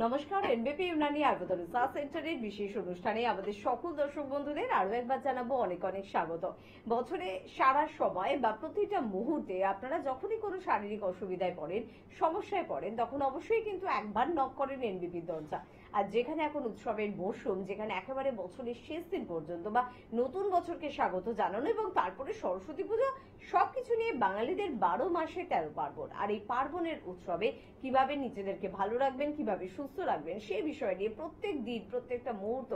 নমস্কার, এনবিপি ইউনানি আয়ুর্বেদ রিসার্চ সেন্টারের বিশেষ অনুষ্ঠানে আমাদের সকল দর্শক বন্ধুদের আরো একবার জানাবো অনেক অনেক স্বাগত। বছরে সারা সময় বা প্রতিটা মুহূর্তে আপনারা যখনই কোনো শারীরিক অসুবিধায় পড়েন, সমস্যায় পড়েন, তখন অবশ্যই কিন্তু একবার নক করেন এনবিপির দরজা। আর যেখানে এখন উৎসবের মৌসুম, যেখানে একেবারে বছরের শেষ দিন পর্যন্ত বা নতুন বছরকে স্বাগত জানানো এবং তারপরে সরস্বতী পুজো, সবকিছু নিয়ে বাঙালিদের 12 মাসে 13 পার্বণ। আর এই পার্বণের উৎসবে কিভাবে নিজেদেরকে ভালো রাখবেন, কিভাবে সুস্থ রাখবেন, সেই বিষয় নিয়ে প্রত্যেক দিন প্রত্যেকটা মুহূর্ত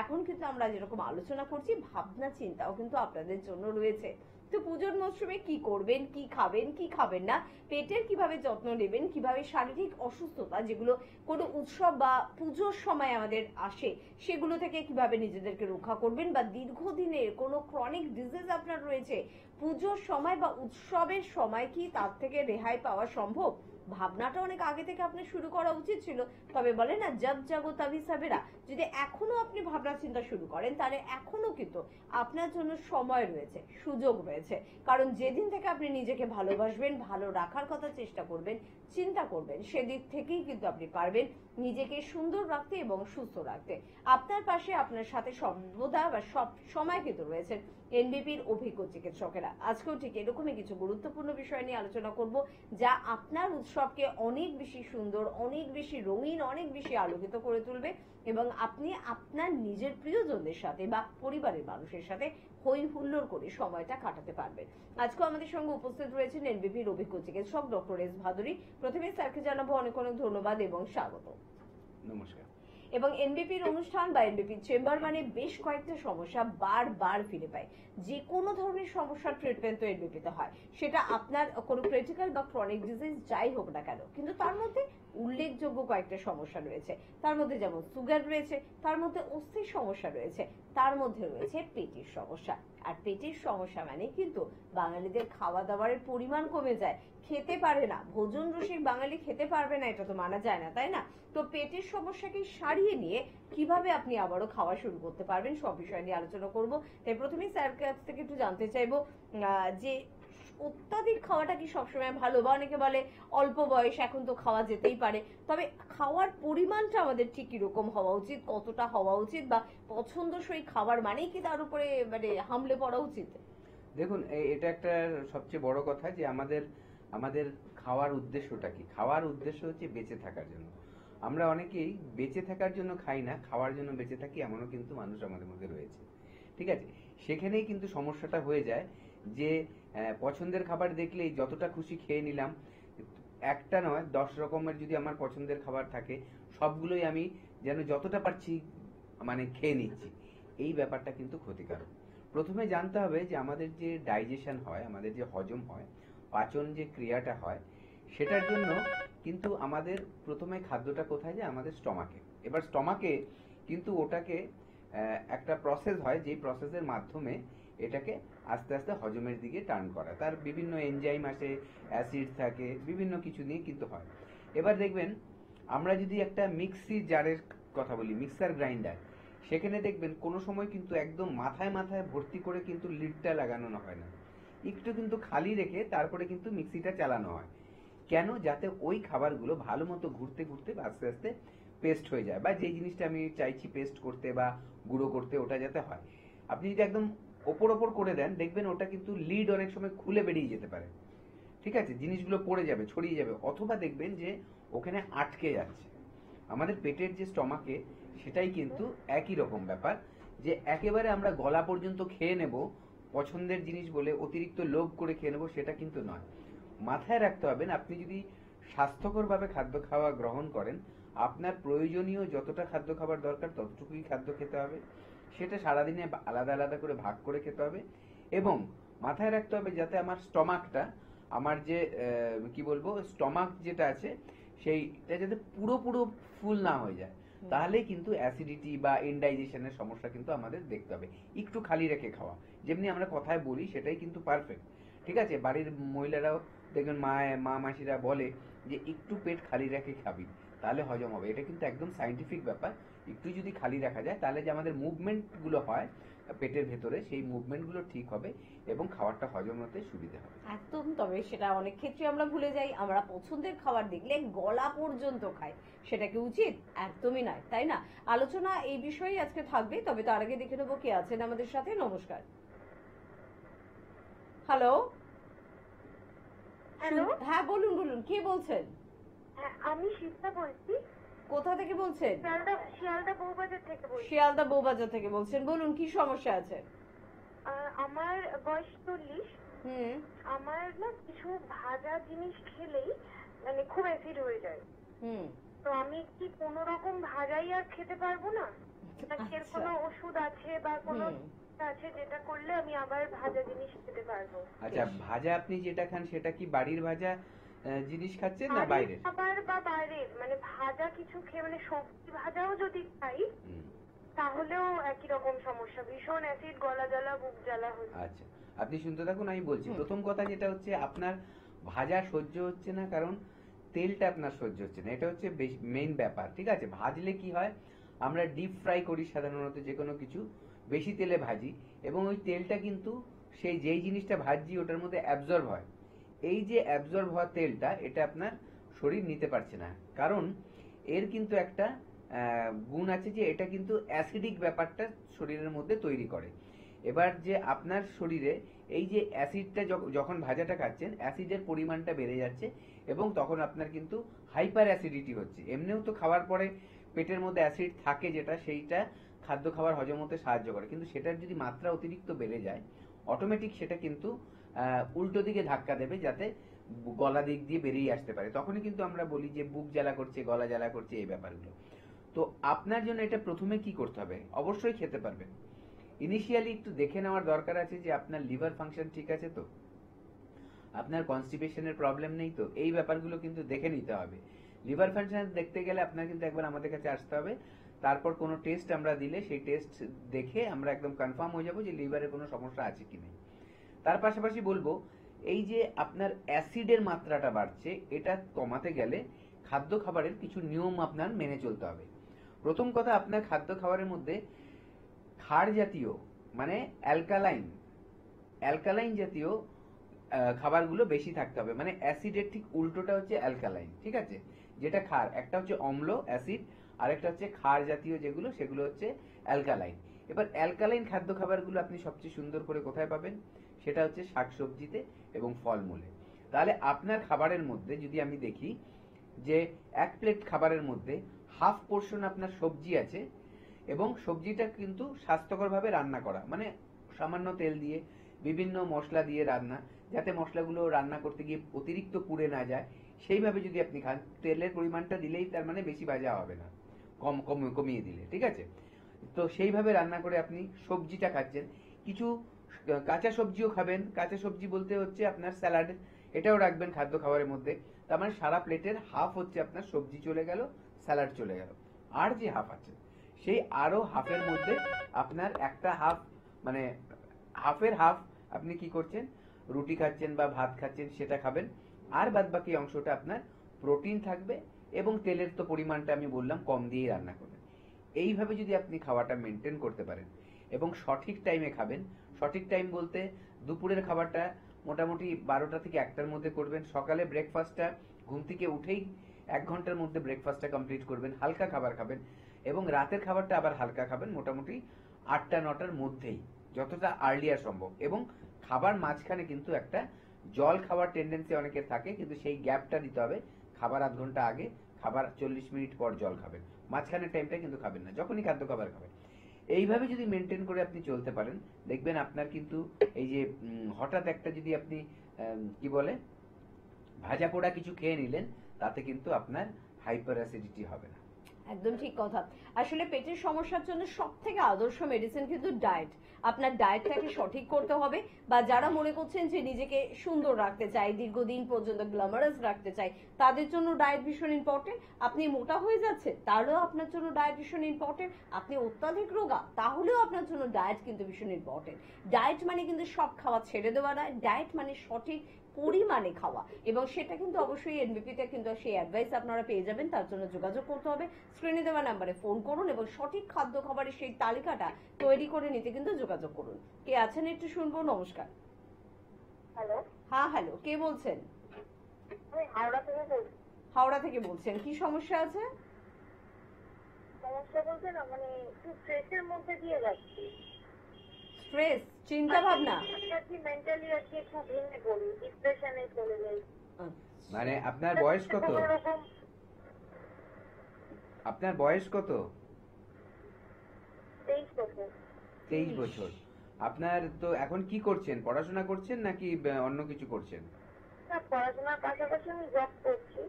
এখন কিন্তু আমরা যেরকম আলোচনা করছি, ভাবনা চিন্তাও কিন্তু আপনাদের জন্য রয়েছে। তো পুজোর মরশুমে কি করবেন, কি খাবেন, কি খাবেন না, পেটের কিভাবে যত্ন নেবেন, কিভাবে শারীরিক অসুস্থতা যেগুলো কোনো উৎসব বা পুজোর সময় আমাদের আসে সেগুলো থেকে কিভাবে নিজেদেরকে রক্ষা করবেন, বা দীর্ঘদিনের কোনো ক্রনিক ডিজিজ আপনার রয়েছে, পুজোর সময় বা উৎসবের সময় কি তার থেকে রেহাই পাওয়া সম্ভব? ভাবনাটা অনেক আগে থেকে আপনার শুরু করা উচিত ছিল। তবে বলে না, জব জাগো তবি সাবেরা। যদি এখনো আপনি ভাবনা চিন্তা শুরু করেন, তাহলে এখনো কিন্তু আপনার জন্য সময় রয়েছে, সুযোগ রয়েছে। কারণ যেদিন থেকে আপনি নিজেকে ভালোবাসবেন, ভালো রাখার কথা চেষ্টা করবেন, চিন্তা করবেন, সেদিক থেকেই কিন্তু আপনি পারবেন নিজেকে সুন্দর রাখতে এবং সুস্থ রাখতে। আপনার পাশে, আপনার সাথে সর্বদা বা সব সময় কিন্তু রয়েছেন এনবিপির অভিজ্ঞ চিকিৎসকেরা। আজকেও ঠিক এরকমই কিছু গুরুত্বপূর্ণ বিষয় নিয়ে আলোচনা করব, যা আপনার উৎসবকে অনেক বেশি সুন্দর, অনেক বেশি রঙিন, অনেক বেশি আলোকিত করে তুলবে এবং আপনি আপনার নিজের প্রিয়জনদের সাথে বা পরিবারের মানুষের সাথে হই হুল্লোড় করে সময়টা কাটাতে পারবেন। আজকেও আমাদের সঙ্গে উপস্থিত রয়েছেন এনবিপির অভিজ্ঞ চিকিৎসক ডক্টর এস ভাদুরী। প্রথমে স্যারকে জানাবো অনেক অনেক ধন্যবাদ এবং স্বাগত। নমস্কার। এবং এনবিপির অনুষ্ঠান বা এনবিপির চেম্বার মানে বেশ কয়েকটা সমস্যা বারবার ফিরে পায়। যে কোনো ধরনের সমস্যার ট্রিটমেন্ট তো এনবিপিতে হয়, সেটা আপনার কোনো ক্রিটিক্যাল বা ক্রনিক ডিজিজ যাই হোক না কেন। কিন্তু তার মধ্যে উল্লেখযোগ্য কয়েকটা সমস্যা রয়েছে। তার মধ্যে যেমন সুগার রয়েছে, তার মধ্যে অস্থির সমস্যা রয়েছে, তার মধ্যে রয়েছে পেটের সমস্যা। আর পেটের সমস্যা মানে কিন্তু বাঙালিদের খাওয়া দাওয়ার পরিমাণ কমে যায়, খেতে পারে না। ভোজন রসিক বাঙালি খেতে পারবে না, এটা তো মানা যায় না, তাই না? তো পেটের সমস্যাকে সারিয়ে নিয়ে কিভাবে আপনি আবারও খাওয়া শুরু করতে পারবেন, সব বিষয় নিয়ে আলোচনা করব। তাই প্রথমেই স্যার কাছ থেকে একটু জানতে চাইবো যে অত্যাধিক খাওয়াটা কি সবসময় ভালো? বা অনেকে বলে অল্প বয়স, এখন তো খাওয়া যেতেই পারে। তবে খাওয়ার পরিমাণটা আমাদের ঠিক কিরকম হওয়া উচিত, কতটা হওয়া উচিত, বা পছন্দসই খাবার মানেই কি তার উপরে মানে হামলে পড়া উচিত? দেখুন, এটা একটা সবচেয়ে বড় কথা যে আমাদের আমাদের খাওয়ার উদ্দেশ্যটা কি। খাওয়ার উদ্দেশ্য হচ্ছে বেঁচে থাকার জন্য। আমরা অনেকেই বেঁচে থাকার জন্য খাই না, খাওয়ার জন্য বেঁচে থাকি, এমনও কিন্তু মানুষ আমাদের মধ্যে রয়েছে। ঠিক আছে, সেখানেই কিন্তু সমস্যাটা হয়ে যায় যে পছন্দের খাবার দেখলেই যতটা খুশি খেয়ে নিলাম। একটা নয়, 10 রকমের যদি আমার পছন্দের খাবার থাকে, সবগুলোই আমি যেন যতটা পারছি মানে খেয়ে নিচ্ছি। এই ব্যাপারটা কিন্তু ক্ষতিকারক। প্রথমে জানতে হবে যে আমাদের যে ডাইজেশন হয়, আমাদের যে হজম হয়, পাচন যে ক্রিয়াটা হয়, সেটার জন্য কিন্তু আমাদের প্রথমে খাদ্যটা কোথায় যায়? আমাদের স্টমাকে। এবার স্টমাকে কিন্তু ওটাকে একটা প্রসেস হয়, যেই প্রসেসের মাধ্যমে এটাকে আস্তে আস্তে হজমের দিকে টার্ন করা। তার বিভিন্ন এনজাইম আসে, অ্যাসিড থাকে, বিভিন্ন কিছু নিয়ে কিন্তু হয়। এবার দেখবেন, আমরা যদি একটা মিক্সি জারের কথা বলি, মিক্সার গ্রাইন্ডার, সেখানে দেখবেন কোনো সময় কিন্তু একদম মাথায় মাথায় ভর্তি করে কিন্তু লিডটা লাগানো হয় না, একটু কিন্তু খালি রেখে তারপরে কিন্তু মিক্সিটা চালানো হয়। কেন? যাতে ওই খাবারগুলো ভালো মতো ঘুরতে ঘুরতে আস্তে আস্তে পেস্ট হয়ে যায়, বা যে জিনিসটা আমি চাইছি পেস্ট করতে বা গুঁড়ো করতে, ওটা যাতে হয়। আপনি যদি একদম ওপর ওপর করে দেন, দেখবেন ওটা কিন্তু লিড অনেক সময় খুলে বেরিয়ে যেতে পারে। ঠিক আছে, জিনিসগুলো পড়ে যাবে, ছড়িয়ে যাবে, অথবা দেখবেন যে ওখানে আটকে যাচ্ছে। আমাদের পেটের যে স্টমাকে, সেটাই কিন্তু একই রকম ব্যাপার, যে একেবারে আমরা গলা পর্যন্ত খেয়ে নেব পছন্দের জিনিস বলে, অতিরিক্ত লোভ করে খেয়ে নেব, সেটা কিন্তু নয়। মাথায় রাখতে হবে, আপনি যদি স্বাস্থ্যকরভাবে খাদ্য খাওয়া গ্রহণ করেন, আপনার প্রয়োজনীয় যতটা খাদ্য খাবার দরকার ততটুকুই খাদ্য খেতে হবে। সেটা সারাদিনে আলাদা আলাদা করে ভাগ করে খেতে হবে। এবং মাথায় রাখতে হবে যাতে আমার স্টমাকটা, আমার যে কি বলবো, স্টমাক যেটা আছে, সেইটা যাতে পুরো পুরো ফুল না হয়ে যায়। তাহলে কিন্তু অ্যাসিডিটি বা ইনডাইজেশনের সমস্যা কিন্তু আমাদের দেখতে হবে। একটু খালি রেখে খাওয়া, যেমনি আমরা কথায় বলি সেটাই কিন্তু পারফেক্ট। ঠিক আছে, বাড়ির মহিলারাও দেখবেন মা মাসিরা বলে যে একটু পেট খালি রেখে খাবি তাহলে হজম হবে। এটা কিন্তু একদম সাইন্টিফিক ব্যাপার। একটু যদি খালি রাখা যায় তাহলে যে আমাদের মুভমেন্ট গুলো হয় পেটের ভেতরে, সেই মুভমেন্ট গুলো ঠিক হবে এবং খাবারটা হজম হতে সুবিধা হবে। একদম, তবে সেটা অনেক ক্ষেত্রে আমরা ভুলে যাই। আমরা পছন্দের খাবার দেখলে গলা পর্যন্ত খাই, সেটা কি উচিত? একদমই নয়, তাই না? আলোচনা এই বিষয়ে আজকে থাকবে, তবে তার আগে দেখে নেবো কে আছেন আমাদের সাথে। নমস্কার। হ্যালো। হ্যালো। হ্যাঁ, বলুন বলুন, কে বলছেন? হ্যাঁ, আমি শিপ্রা বলছি। কোথা থেকে বলছেন? শিয়ালদা বউবাজার থেকে বলছি। শিয়ালদা বউবাজার থেকে বলছেন, বলুন কি সমস্যা আছে? আমার বয়স 40। হুম। আমার না কিছু ভাজা জিনিস খেলেই মানে খুব অ্যাসিড হয়ে যায়। হুম। তো আমি কি কোন রকম ভাজাই আর খেতে পারবো না? নাকি এর কোনো ওষুধ আছে বা কোনো আছে যেটা করলে আমি আবার ভাজা জিনিস খেতে পারবো? আচ্ছা, ভাজা আপনি যেটা খান সেটা কি বাড়ির ভাজা জিনিস খাচ্ছেন না বাইরের? খাবার বা বাইরের, মানে ভাজা কিছু খেয়ে, মানে সবজি ভাজাও যদি খাই তাহলেও একই রকম সমস্যা, ভীষণ অ্যাসিড, গলা জ্বালা, বুক জ্বালা হচ্ছে। আচ্ছা, আপনি শুনতে থাকুন, আমি বলছি। প্রথম কথা যেটা হচ্ছে, আপনার ভাজা সহ্য হচ্ছে না কারণ তেলটা আপনার সহ্য হচ্ছে না, এটা হচ্ছে মেইন ব্যাপার। ঠিক আছে, ভাজলে কি হয়, আমরা ডিপ ফ্রাই করি সাধারণত যে কোনো কিছু, বেশি তেলে ভাজি এবং ওই তেলটা কিন্তু সেই যেই জিনিসটা ভাজছি ওটার মধ্যে অ্যাবজর্ব হয়। এই যে অ্যাবজর্ব হওয়া তেলটা, এটা আপনার শরীর নিতে পারছে না, কারণ এর কিন্তু একটা গুণ আছে যে এটা কিন্তু অ্যাসিডিক ব্যাপারটা শরীরের মধ্যে তৈরি করে। এবার যে আপনার শরীরে এই যে অ্যাসিডটা যখন ভাজাটা খাচ্ছেন, অ্যাসিডের পরিমাণটা বেড়ে যাচ্ছে এবং তখন আপনার কিন্তু হাইপার অ্যাসিডিটি হচ্ছে। এমনিও তো খাওয়ার পরে পেটের মধ্যে অ্যাসিড থাকে, যেটা সেইটা খাদ্য খাবার হজম হতে সাহায্য করে, কিন্তু সেটার যদি মাত্রা অতিরিক্ত বেড়ে যায় অটোমেটিক সেটা কিন্তু উল্টো দিকে ধাক্কা দেবে, যাতে গলা দিক দিয়ে বেরিয়ে আসতে পারে। তখনই কিন্তু আমরা বলি যে বুক জ্বালা করছে, গলা জ্বালা করছে, এই ব্যাপারগুলো। তো আপনার জন্য এটা প্রথমে কি করতে হবে, অবশ্যই খেতে পারবেন। ইনিশিয়ালি একটু দেখে নেওয়ার দরকার আছে যে আপনার লিভার ফাংশন ঠিক আছে তো, আপনার কনস্টিপেশনের প্রবলেম নেই তো, এই ব্যাপারগুলো কিন্তু দেখে নিতে হবে। লিভার ফাংশন দেখতে গেলে আপনার কিন্তু একবার আমাদের কাছে আসতে হবে, তারপর কোনো টেস্ট আমরা দিলে সেই টেস্ট দেখে আমরা একদম কনফার্ম হয়ে যাব যে লিভারে কোনো সমস্যা আছে কি নেই। তার পাশাপাশি বলবো, এই যে আপনার অ্যাসিডের মাত্রাটা বাড়ছে, এটা কমাতে গেলে খাদ্য খাবারের কিছু নিয়ম আপনার মেনে চলতে হবে। প্রথম কথা, আপনার খাদ্য খাবারের মধ্যে ক্ষার জাতীয় মানে অ্যালকালাইন জাতীয় খাবারগুলো বেশি থাকতে হবে। মানে অ্যাসিডের ঠিক উল্টোটা হচ্ছে অ্যালকালাইন। ঠিক আছে, যেটা ক্ষার, একটা হচ্ছে অম্ল অ্যাসিড, আর একটা হচ্ছে ক্ষার জাতীয় যেগুলো, সেগুলো হচ্ছে অ্যালকালাইন। এবার অ্যালকালাইন খাদ্য খাবারগুলো আপনি সবচেয়ে সুন্দর করে কোথায় পাবেন, সেটা হচ্ছে শাকসবজিতে এবং ফলমূলে। তাহলে আপনার খাবারের মধ্যে যদি আমি দেখি যে এক প্লেট খাবারের মধ্যে হাফ পোর্শন আপনার সবজি আছে এবং সবজিটা কিন্তু স্বাস্থ্যকরভাবে রান্না করা, মানে সামান্য তেল দিয়ে বিভিন্ন মশলা দিয়ে রান্না, যাতে মশলাগুলো রান্না করতে গিয়ে অতিরিক্ত পুড়ে না যায়, সেইভাবে যদি আপনি খান, তেলের পরিমাণটা দিলেই তার মানে বেশি ভাজা হবে না, কমিয়ে দিলে। ঠিক আছে, তো সেইভাবে রান্না করে আপনি সবজিটা খাচ্ছেন। কিছু কাঁচা সবজিও খাবেন। কাঁচা সবজি বলতে হচ্ছে আপনার স্যালাড, এটাও রাখবেন খাদ্য খাবারের মধ্যে। তার মানে সারা প্লেটের হাফ হচ্ছে আপনার সবজি চলে গেল, স্যালাড চলে গেল। আর যে হাফ আছে, সেই আরো হাফের মধ্যে আপনার একটা হাফ, মানে হাফের হাফ আপনি কি করছেন, রুটি খাচ্ছেন বা ভাত খাচ্ছেন, সেটা খাবেন। আর বাদ বাকি অংশটা আপনার প্রোটিন থাকবে এবং তেলের তো পরিমাণটা আমি বললাম কম দিয়েই রান্না করবেন। এইভাবে যদি আপনি খাওয়াটা মেনটেন করতে পারেন এবং সঠিক টাইমে খাবেন, সঠিক টাইম বলতে দুপুরের খাবারটা মোটামুটি 12টা থেকে 1টার মধ্যে করবেন। সকালে ব্রেকফাস্টটা ঘুম থেকে উঠেই 1 ঘন্টার মধ্যে ব্রেকফাস্টটা কমপ্লিট করবেন, হালকা খাবার খাবেন। এবং রাতের খাবারটা আবার হালকা খাবেন, মোটামুটি 8টা 9টার মধ্যেই, যতটা আর্লিয়ার সম্ভব। এবং খাবার মাঝখানে কিন্তু একটা জল খাওয়ার টেন্ডেন্সি অনেকের থাকে, কিন্তু সেই গ্যাপটা দিতে হবে। খাবার আধ ঘন্টা আগে, খাবার 40 মিনিট পর জল খাবেন, মাঝখানের টাইমটা কিন্তু খাবেন না, যখনই খাদ্য খাবার খাবেন। এইভাবে যদি মেনটেন করে আপনি চলতে পারেন, দেখবেন আপনার কিন্তু এই যে হঠাৎ একটা যদি আপনি কি বলে ভাজা পোড়া কিছু খেয়ে নিলেন, তাতে কিন্তু আপনার হাইপার অ্যাসিডিটি হবে না। একদম ঠিক কথা। আসলে পেটের সমস্যার জন্য সব থেকে আদর্শ মেডিসিন কিন্তু ডায়েট। আপনার ডায়েটটাকে সঠিক করতে হবে, বা যারা মনে করছেন যে নিজেকে সুন্দর রাখতে চায়, দীর্ঘদিন পর্যন্ত গ্ল্যামারাস রাখতে চায়, তাদের জন্য ডায়েট ভীষণ ইম্পর্টেন্ট। আপনি মোটা হয়ে যাচ্ছেন, তাহলেও আপনার জন্য ডায়েট ভীষণ ইম্পর্টেন্ট। আপনি অত্যাধিক রোগা, তাহলেও আপনার জন্য ডায়েট কিন্তু ভীষণ ইম্পর্টেন্ট। ডায়েট মানে কিন্তু সব খাওয়া ছেড়ে দেওয়া নয়, ডায়েট মানে সঠিক পরিমাণে খাওয়া, এবং সেটা কিন্তু অবশ্যই এনবিপিতে কিন্তু সেই অ্যাডভাইস আপনারা পেয়ে যাবেন। তার জন্য যোগাযোগ করতে হবে, স্ক্রিনে দেওয়া নাম্বারে ফোন করুন এবং সঠিক খাদ্য খাবারের সেই তালিকাটা তৈরি করে নিতে কিন্তু যোগাযোগ করুন। কে আছেন একটু শুনবো। নমস্কার। হ্যালো, হ্যাঁ হ্যালো, কে বলছেন? আমি হাওড়া থেকে বলছি। হাওড়া থেকে বলছেন, কি সমস্যা আছে? সমস্যা বলতে না, মানে একটু স্ট্রেসের মধ্যে দিয়ে যাচ্ছি। স্ট্রেস, চিন্তা ভাবনা? আমি আর কি মেন্টালি আর কি একটু ভেঙে পড়ি, ডিপ্রেশনে চলে যাই। মানে আপনার বয়স কত? কোনোরকম আপনার বয়স কত? 23 বছর। 23 বছর। আপনার তো এখন কি করছেন? পড়াশোনা করছেন নাকি অন্য কিছু করছেন? না, পড়াশোনার পাশাপাশি আমি জব করছি।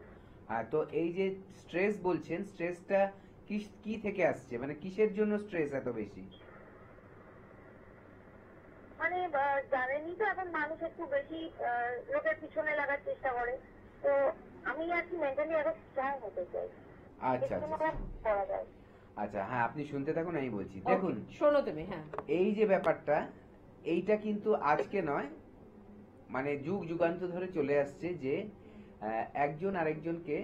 তো এই যে স্ট্রেস বলছেন, স্ট্রেসটা কি থেকে আসছে? মানে কিসের জন্য স্ট্রেস এত বেশি? মানে জানেনই তো এখন মানুষ একটু বেশি লোকের পিছনে লাগার চেষ্টা করে। তো আমি আর কি মেন্টালি আরো স্ট্রং হতে চাই। আচ্ছা এরকম আচ্ছা আমার করা যায়। আচ্ছা, হ্যাঁ আপনি শুনতে থাকুন, আমি বলছি। দেখুন, Okay, শোনো তুমি। হ্যাঁ, এই যে ব্যাপারটা, এইটা কিন্তু আজকে নয়, মানে যুগ যুগান্ত ধরে চলে আসছে যে একজন আরেকজনকে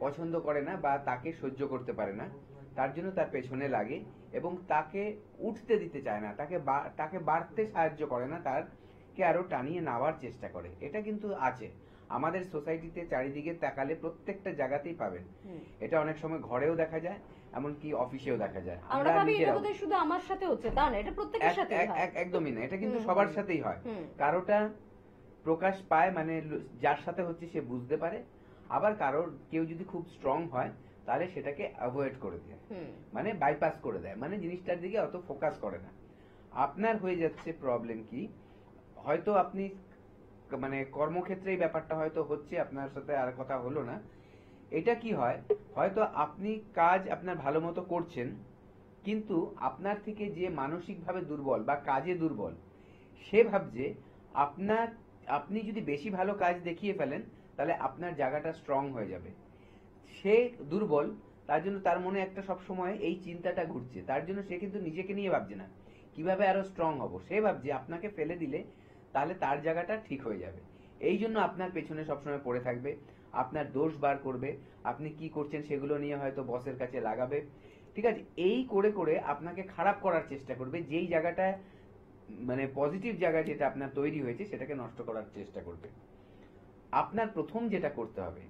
পছন্দ করে না বা তাকে সহ্য করতে পারে না, তার জন্য তার পেছনে লাগে এবং তাকে উঠতে দিতে চায় না, তাকে বাড়তে সাহায্য করে না, তারকে আরো টানিয়ে নেওয়ার চেষ্টা করে। এটা কিন্তু আছে আমাদের সোসাইটিতে, চারিদিকে তাকালে প্রত্যেকটা জায়গাতেই পাবেন। এটা অনেক সময় ঘরেও দেখা যায়, এমনকি অফিসেও দেখা যায়। আমরা ভাবি এটা নিজেরাও- বোধহয় শুধু আমার সাথে হচ্ছে, তা না, এটা প্রত্যেকের সাথে হয়। একদমই না, এটা কিন্তু হুম, সবার হুম, সাথেই হয়। হুম। কারোটা প্রকাশ পায়, মানে যার সাথে হচ্ছে সে বুঝতে পারে, আবার কারোর কেউ যদি খুব স্ট্রং হয় তাহলে সেটাকে অ্যাভয়েড করে দেয়, মানে বাইপাস করে দেয়, মানে জিনিসটার দিকে অত ফোকাস করে না। আপনার হয়ে যাচ্ছে প্রবলেম কি, হয়তো আপনি মানে কর্মক্ষেত্রে এই ব্যাপারটা হয়তো হচ্ছে, আপনার সাথে আর কথা হলো না। এটা কি হয়, হয়তো আপনি কাজ আপনার ভালো মতো করছেন, কিন্তু আপনার থেকে যে মানসিকভাবে দুর্বল বা কাজে দুর্বল, সে ভাবছে আপনি যদি বেশি ভালো কাজ দেখিয়ে ফেলেন তাহলে আপনার জায়গাটা স্ট্রং হয়ে যাবে। সে দুর্বল, তার জন্য তার মনে একটা সব সময় এই চিন্তাটা ঘুরছে, তার জন্য সে কিন্তু নিজেকে নিয়ে ভাবছে না কিভাবে আরো স্ট্রং হব, সে ভাবছে আপনাকে ফেলে দিলে তাহলে তার জায়গাটা ঠিক হয়ে যাবে। এই জন্য আপনার পেছনে সবসময় পড়ে থাকবে, আপনার দোষ বার করবে, আপনি কি করছেন সেগুলো নিয়ে হয়তো বসের কাছে লাগাবে, ঠিক আছে? এই করে করে আপনাকে খারাপ করার চেষ্টা করবে, যেই জায়গাটা মানে পজিটিভ জায়গা যেটা আপনার তৈরি হয়েছে সেটাকে নষ্ট করার চেষ্টা করবে। আপনার প্রথম যেটা করতে হবে,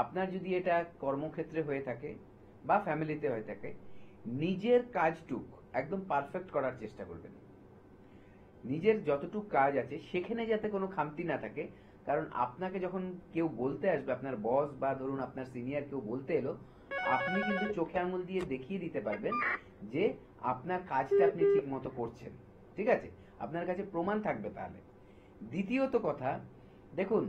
আপনার যদি এটা কর্মক্ষেত্রে হয়ে থাকে বা ফ্যামিলিতে হয়ে থাকে, নিজের কাজটুক একদম পারফেক্ট করার চেষ্টা করবেন। নিজের যতটুক কাজ আছে সেখানে যাতে কোনো খামতি না থাকে, কারণ আপনাকে যখন কেউ বলতে আসবে, আপনার বস বা ধরুন আপনার সিনিয়র কেউ বলতে এলো, আপনি কিন্তু চোখে আঙুল দিয়ে দেখিয়ে দিতে পারবেন যে আপনার কাজটা আপনি ঠিক মতো করছেন, ঠিক আছে? আপনার কাছে প্রমাণ থাকবে তাহলে। দ্বিতীয়ত কথা, দেখুন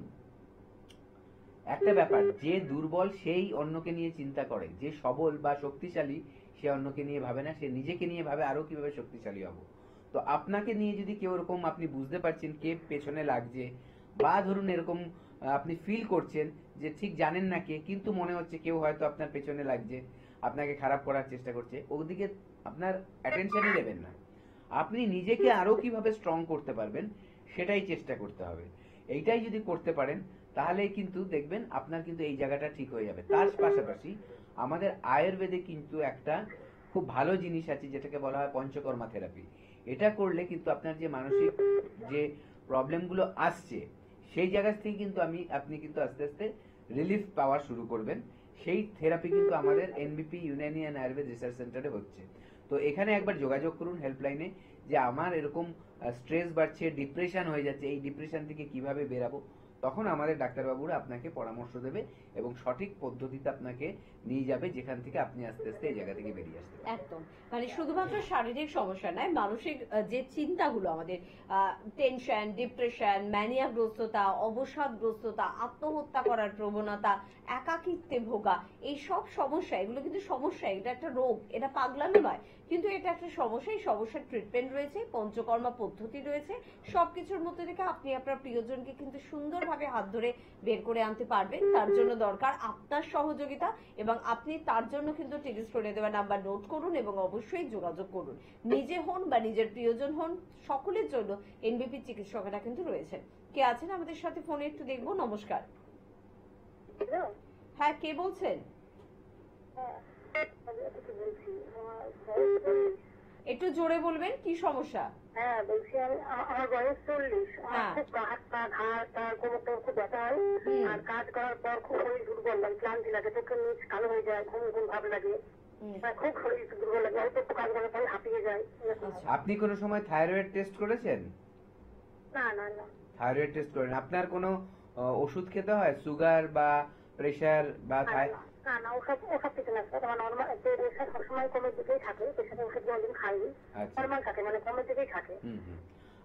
একটা ব্যাপার, যে দুর্বল সেই অন্যকে নিয়ে চিন্তা করে, যে সবল বা শক্তিশালী সে অন্যকে নিয়ে ভাবে না, সে নিজেকে নিয়ে ভাবে আরো কিভাবে শক্তিশালী হব। তো আপনাকে নিয়ে যদি কেউ এরকম আপনি বুঝতে পারছেন কে পেছনে লাগছে, বা ধরুন এরকম আপনি ফিল করছেন যে ঠিক জানেন না কে, কিন্তু মনে হচ্ছে কেউ হয়তো আপনার পেছনে লাগছে, আপনাকে খারাপ করার চেষ্টা করছে, ওদিকে আপনার অ্যাটেনশনই দেবেন না। আপনি নিজেকে আরো কিভাবে স্ট্রং করতে পারবেন সেটাই চেষ্টা করতে হবে। এইটাই যদি করতে পারেন তাহলে কিন্তু দেখবেন আপনার কিন্তু এই জায়গাটা ঠিক হয়ে যাবে। তার পাশাপাশি আমাদের আয়ুর্বেদে কিন্তু একটা খুব ভালো জিনিস আছে যেটাকে বলা হয় পঞ্চকর্মা থেরাপি। এটা করলে কিন্তু আপনার যে মানসিক যে প্রবলেমগুলো আসছে সেই জায়গা থেকে কিন্তু আপনি কিন্তু আস্তে আস্তে রিলিফ পাওয়া শুরু করবেন। সেই থেরাপি কিন্তু আমাদের এনবিপি ইউনানিয়ান আয়ুর্বেদ রিসার্চ সেন্টারে হচ্ছে। তো এখানে একবার যোগাযোগ করুন হেল্পলাইনে, যে আমার এরকম স্ট্রেস বাড়ছে, ডিপ্রেশন হয়ে যাচ্ছে, এই ডিপ্রেশন থেকে কিভাবে বেরাবো। তখন আমাদের ডাক্তারবাবুরা আপনাকে পরামর্শ দেবে এবং সঠিক পদ্ধতিতে আপনাকে নিয়ে যাবে, যেখান থেকে আপনি আস্তে আস্তে এই জায়গা থেকে বেরিয়ে আসতে পারবেন। একদম, মানে শুধুমাত্র শারীরিক সমস্যা নয়, মানসিক যে চিন্তাগুলো আমাদের, টেনশন, ডিপ্রেশন, ম্যানিয়াগ্রস্ততা, অবসাদগ্রস্ততা, আত্মহত্যা করার প্রবণতা, একাকিত্বে ভোগা, এই সব সমস্যা, এগুলো কিন্তু সমস্যা, এটা একটা রোগ, এটা পাগলামি নয়। কিন্তু এটা একটা সমস্যা, এই সমস্যার ট্রিটমেন্ট রয়েছে, পঞ্চকর্মা পদ্ধতি রয়েছে, সবকিছুর মধ্যে থেকে আপনি আপনার প্রিয়জনকে কিন্তু সুন্দরভাবে হাত ধরে বের করে আনতে পারবেন। তার জন্য দরকার আপনার সহযোগিতা, এবং আপনি তার জন্য কিন্তু টিকিট করে দেওয়া নাম্বার নোট করুন এবং অবশ্যই যোগাযোগ করুন। নিজে হন বা নিজের প্রিয়জন হন, সকলের জন্য এনবিপি চিকিৎসকেরা কিন্তু রয়েছেন। কে আছেন আমাদের সাথে ফোনে একটু দেখবো। নমস্কার। হ্যালো? হ্যাঁ, কে বলছেন? হ্যাঁ, আমি কিছু বলছি। আমার বয়স 40। একটু জোরে বলবেন, কি সমস্যা? হ্যাঁ, বলছি আমার বয়স 40। আমার হ্যাঁ। খুব হাত পা ঘাড় টাড় কোমরটা খুব ব্যথা হয়। হুম। আর কাজ করার পর খুব শরীর দুর্বল লাগে, ক্লান্তি লাগে, চোখের নিচ কালো হয়ে যায়, ঘুম ঘুম ভাব লাগে। খুব শরীর দুর্বল লাগে, অল্প একটু কাজ করার পরে হাঁপিয়ে যায়, এরকম হয়। আচ্ছা। আপনি কোনো সময় থাইরয়েড টেস্ট করেছেন? না না না থাইরয়েড টেস্ট করেন? আপনার কোনো ওষুধ খেতে হয়, সুগার বা প্রেসার বা না না, ওসব কিছু না স্যার। আমার নর্মাল প্রেশার সবসময় কমের দিকেই থাকে, প্রেশারের ওষুধ কোনোদিন খাইনি। আচ্ছা। নর্মাল থাকে, মানে কমের দিকেই থাকে। হুম।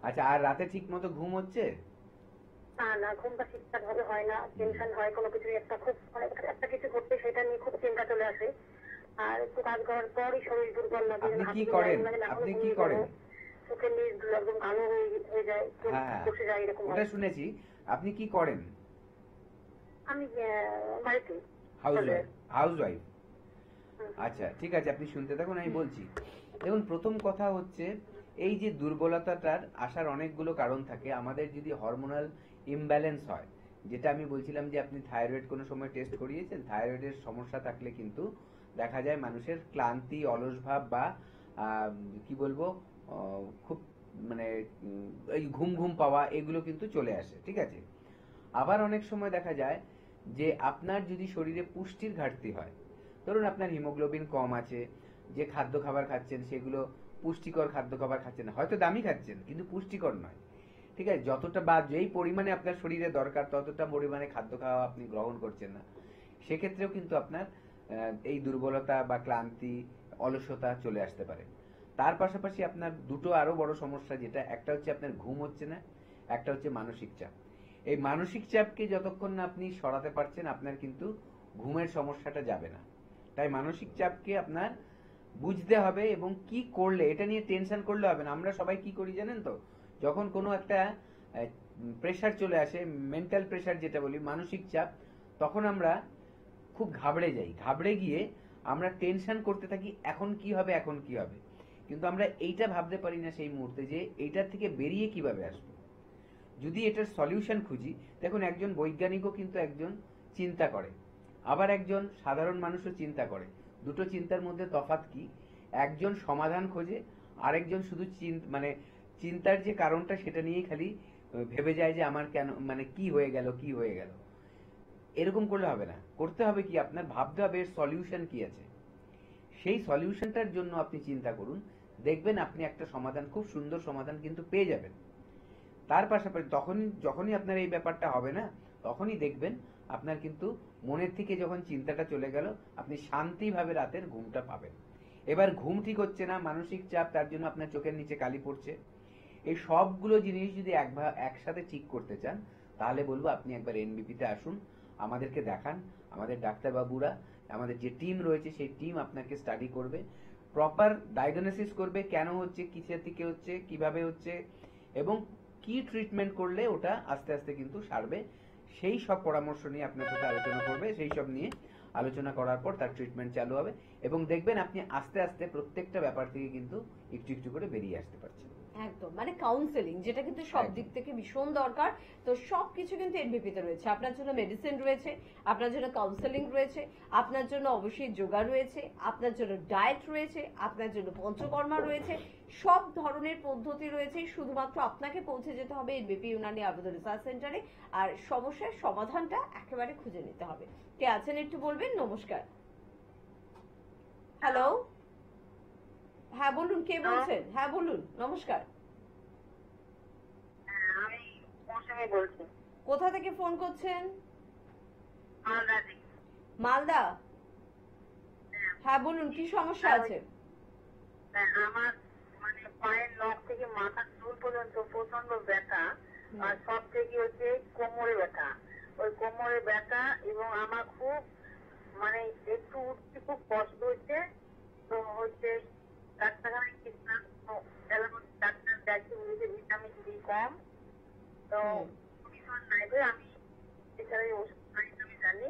আচ্ছা, আর রাতে ঠিক মতো ঘুম হচ্ছে? না না, ঘুমটা ঠিকঠাক ভাবে হয় না, টেনশন হয় কোনো কিছু একটা, খুব মানে একটা কিছু করতে সেটা নিয়ে খুব চিন্তা চলে আসে। আর একটু কাজ করার পরই শরীর দুর্বল লাগে। আপনি কি হাঁপিয়ে করেন? যায়, মানে আপনি এখনো কি ঘুমিয়ে করেন? যাবো, চোখের নিচ একদম কালো হয়ে যায়, চোখ হ্যাঁ, বসে যায়, এরকম ওটা হয়। শুনেছি। আপনি কি করেন? আমি বাড়িতে হাউসওয়াইফ। আচ্ছা, ঠিক আছে, আপনি শুনতে থাকুন, আমি বলছি। দেখুন, প্রথম কথা হচ্ছে, এই যে দুর্বলতাটার আসার অনেকগুলো কারণ থাকে। আমাদের যদি হরমোনাল ইমব্যালেন্স হয়, যেটা আমি বলছিলাম যে আপনি থাইরয়েড কোনো সময় টেস্ট করিয়েছেন, থাইরয়েডের সমস্যা থাকলে কিন্তু দেখা যায় মানুষের ক্লান্তি, অলস ভাব বা কি বলবো, খুব মানে এই ঘুম ঘুম পাওয়া, এগুলো কিন্তু চলে আসে, ঠিক আছে? আবার অনেক সময় দেখা যায় যে আপনার যদি শরীরে পুষ্টির ঘাটতি হয়, ধরুন আপনার হিমোগ্লোবিন কম আছে, যে খাদ্য খাবার খাচ্ছেন সেগুলো পুষ্টিকর খাদ্য খাবার খাচ্ছেন না, হয়তো দামি খাচ্ছেন কিন্তু পুষ্টিকর নয়, ঠিক আছে? যতটা বা যেই পরিমাণে আপনার শরীরে দরকার ততটা পরিমাণে খাদ্য খাওয়া আপনি গ্রহণ করছেন না, সেক্ষেত্রেও কিন্তু আপনার এই দুর্বলতা বা ক্লান্তি, অলসতা চলে আসতে পারে। তার পাশাপাশি আপনার দুটো আরো বড় সমস্যা, যেটা একটা হচ্ছে আপনার ঘুম হচ্ছে না, একটা হচ্ছে মানসিক চাপ। এই মানসিক চাপকে যতক্ষণ না আপনি সরাতে পারছেন, আপনার কিন্তু ঘুমের সমস্যাটা যাবে না। তাই মানসিক চাপকে আপনার বুঝতে হবে, এবং কি করলে, এটা নিয়ে টেনশন করলে হবে না। আমরা সবাই কি করি জানেন তো, যখন কোনো একটা প্রেশার চলে আসে, মেন্টাল প্রেশার যেটা বলি, মানসিক চাপ, তখন আমরা খুব ঘাবড়ে যাই। ঘাবড়ে গিয়ে আমরা টেনশন করতে থাকি, এখন কি হবে, এখন কি হবে। কিন্তু আমরা এইটা ভাবতে পারি না সেই মুহূর্তে যে এইটার থেকে বেরিয়ে কিভাবে আসবো, যদি এটার সলিউশন খুঁজি। দেখুন, একজন বৈজ্ঞানিকও কিন্তু একজন চিন্তা করে, আবার একজন সাধারণ মানুষও চিন্তা করে। দুটো চিন্তার মধ্যে তফাৎ কি? একজন সমাধান খোঁজে, আরেকজন শুধু মানে চিন্তার যে কারণটা সেটা নিয়েই খালি ভেবে যায় যে আমার কেন, মানে কি হয়ে গেল, কি হয়ে গেল। এরকম করলে হবে না। করতে হবে কি, আপনার ভাবতে হবে এর সলিউশন কি আছে। সেই সলিউশনটার জন্য আপনি চিন্তা করুন, দেখবেন আপনি একটা সমাধান, খুব সুন্দর সমাধান কিন্তু পেয়ে যাবেন। তার পাশাপাশি যখনই আপনার এই ব্যাপারটা হবে না, তখনই দেখবেন আপনার কিন্তু মনের থেকে যখন চিন্তাটা চলে গেল, আপনি শান্তিভাবে রাতের ঘুমটা পাবেন। এবার ঘুম ঠিক হচ্ছে না, মানসিক চাপ, তার জন্য আপনার চোখের নিচে কালি পড়ছে, এই সবগুলো জিনিস যদি একসাথে ঠিক করতে চান, তাহলে বলবো আপনি একবার এনবিপিতে আসুন, আমাদেরকে দেখান। আমাদের ডাক্তারবাবুরা, আমাদের যে টিম রয়েছে, সেই টিম আপনাকে স্টাডি করবে, প্রপার ডায়াগনোসিস করবে, কেন হচ্ছে, কিসের থেকে হচ্ছে, কিভাবে হচ্ছে, এবং কি ট্রিটমেন্ট করলে ওটা আস্তে আস্তে কিন্তু সারবে। সেই সব পরামর্শ নিয়ে আপনার সাথে আলোচনা করবে। সেই সব নিয়ে আলোচনা করার পর তার ট্রিটমেন্ট চালু হবে, এবং দেখবেন আপনি আস্তে আস্তে প্রত্যেকটা ব্যাপার থেকে কিন্তু একটু একটু করে বেরিয়ে আসতে পারছেন। একদম, মানে কাউন্সেলিং, যেটা কিন্তু সব একদম। দিক থেকে ভীষণ দরকার। তো সবকিছু কিন্তু এনবিপিতে রয়েছে। আপনার জন্য মেডিসিন রয়েছে, আপনার জন্য কাউন্সেলিং রয়েছে, আপনার জন্য অবশ্যই যোগা রয়েছে, আপনার জন্য ডায়েট রয়েছে, আপনার জন্য পঞ্চকর্মা রয়েছে, সব ধরনের পদ্ধতি রয়েছে। শুধুমাত্র আপনাকে পৌঁছে যেতে হবে এনবিপি ইউনানি আয়ুর্বেদ রিসার্চ সেন্টারে, আর সমস্যার সমাধানটা একেবারে খুঁজে নিতে হবে। কে আছেন একটু বলবেন। নমস্কার। হ্যালো, হ্যাঁ বলুন, কে বলছেন? হ্যাঁ বলুন, নমস্কার। আমি মৌসুমি বলছি। কোথা থেকে ফোন করছেন? মালদা থেকে। মালদা। হ্যাঁ বলুন, কি সমস্যা আছে? আমার মানে পায়ের নখ থেকে মাথার চুল পর্যন্ত প্রচন্ড ব্যথা, আর সব থেকে হচ্ছে কোমরে ব্যথা। ওই কোমরে ব্যথা, এবং আমার খুব মানে একটু উঠতে খুব কষ্ট হচ্ছে। তো হচ্ছে ডাক্তারখানায় গেছিলাম, তো অ্যালোপ্যাথি ডাক্তার দেখে বলেছে ভিটামিন ডি কম। তো ভীষণ নাই করে আমি এছাড়া এই ওষুধ খাই আমি জানি,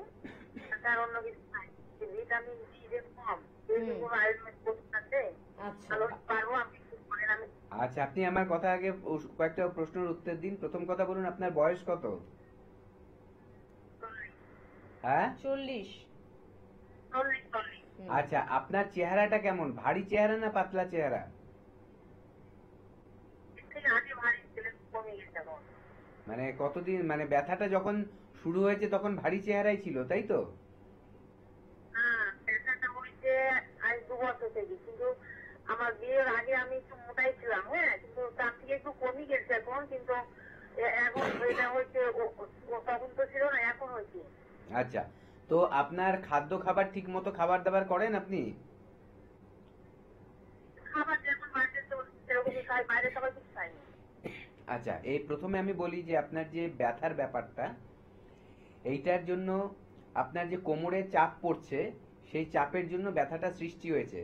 তার অন্য কিছু খাই। ভিটামিন ডি যে কম, এর কি কোনো আয়ুর্বেদ ওষুধ আছে? আচ্ছা ভালো পারবো আপনি একটু বলেন। আমি আচ্ছা, আপনি আমার কথা আগে কয়েকটা প্রশ্নের উত্তর দিন। প্রথম কথা বলুন, আপনার বয়স কত? হ্যাঁ, 40। চল্লিশ চল্লিশ আচ্ছা, আপনার চেহারাটা কেমন? ভারী চেহারা না পাতলা চেহারা? এর থেকে আগে ভারী ছিল, কমে গেছে এখন। মানে কতদিন, মানে ব্যথাটা যখন শুরু হয়েছে তখন ভারী চেহারাই ছিল, তাই তো? হ্যাঁ, ব্যথাটা হয়েছে আজ 2 বছর থেকে, কিন্তু আমার বিয়ের আগে আমি একটু মোটাই ছিলাম, হ্যাঁ, কিন্তু তার থেকে একটু কমে গেছে এখন। কিন্তু এখন এটা হচ্ছে তখন তো ছিল না, এখন হয়েছে। আচ্ছা, তো আপনার খাদ্য খাবার ঠিক মতো খাবার দাবার করেন আপনি? খাবার যেমন বাইরে তো সেরকমই খাই, বাইরে সবাই কিছু খাইনি। আচ্ছা, এই প্রথমে আমি বলি যে আপনার যে ব্যথার ব্যাপারটা, এইটার জন্য আপনার যে কোমরে চাপ পড়ছে, সেই চাপের জন্য ব্যথাটা সৃষ্টি হয়েছে।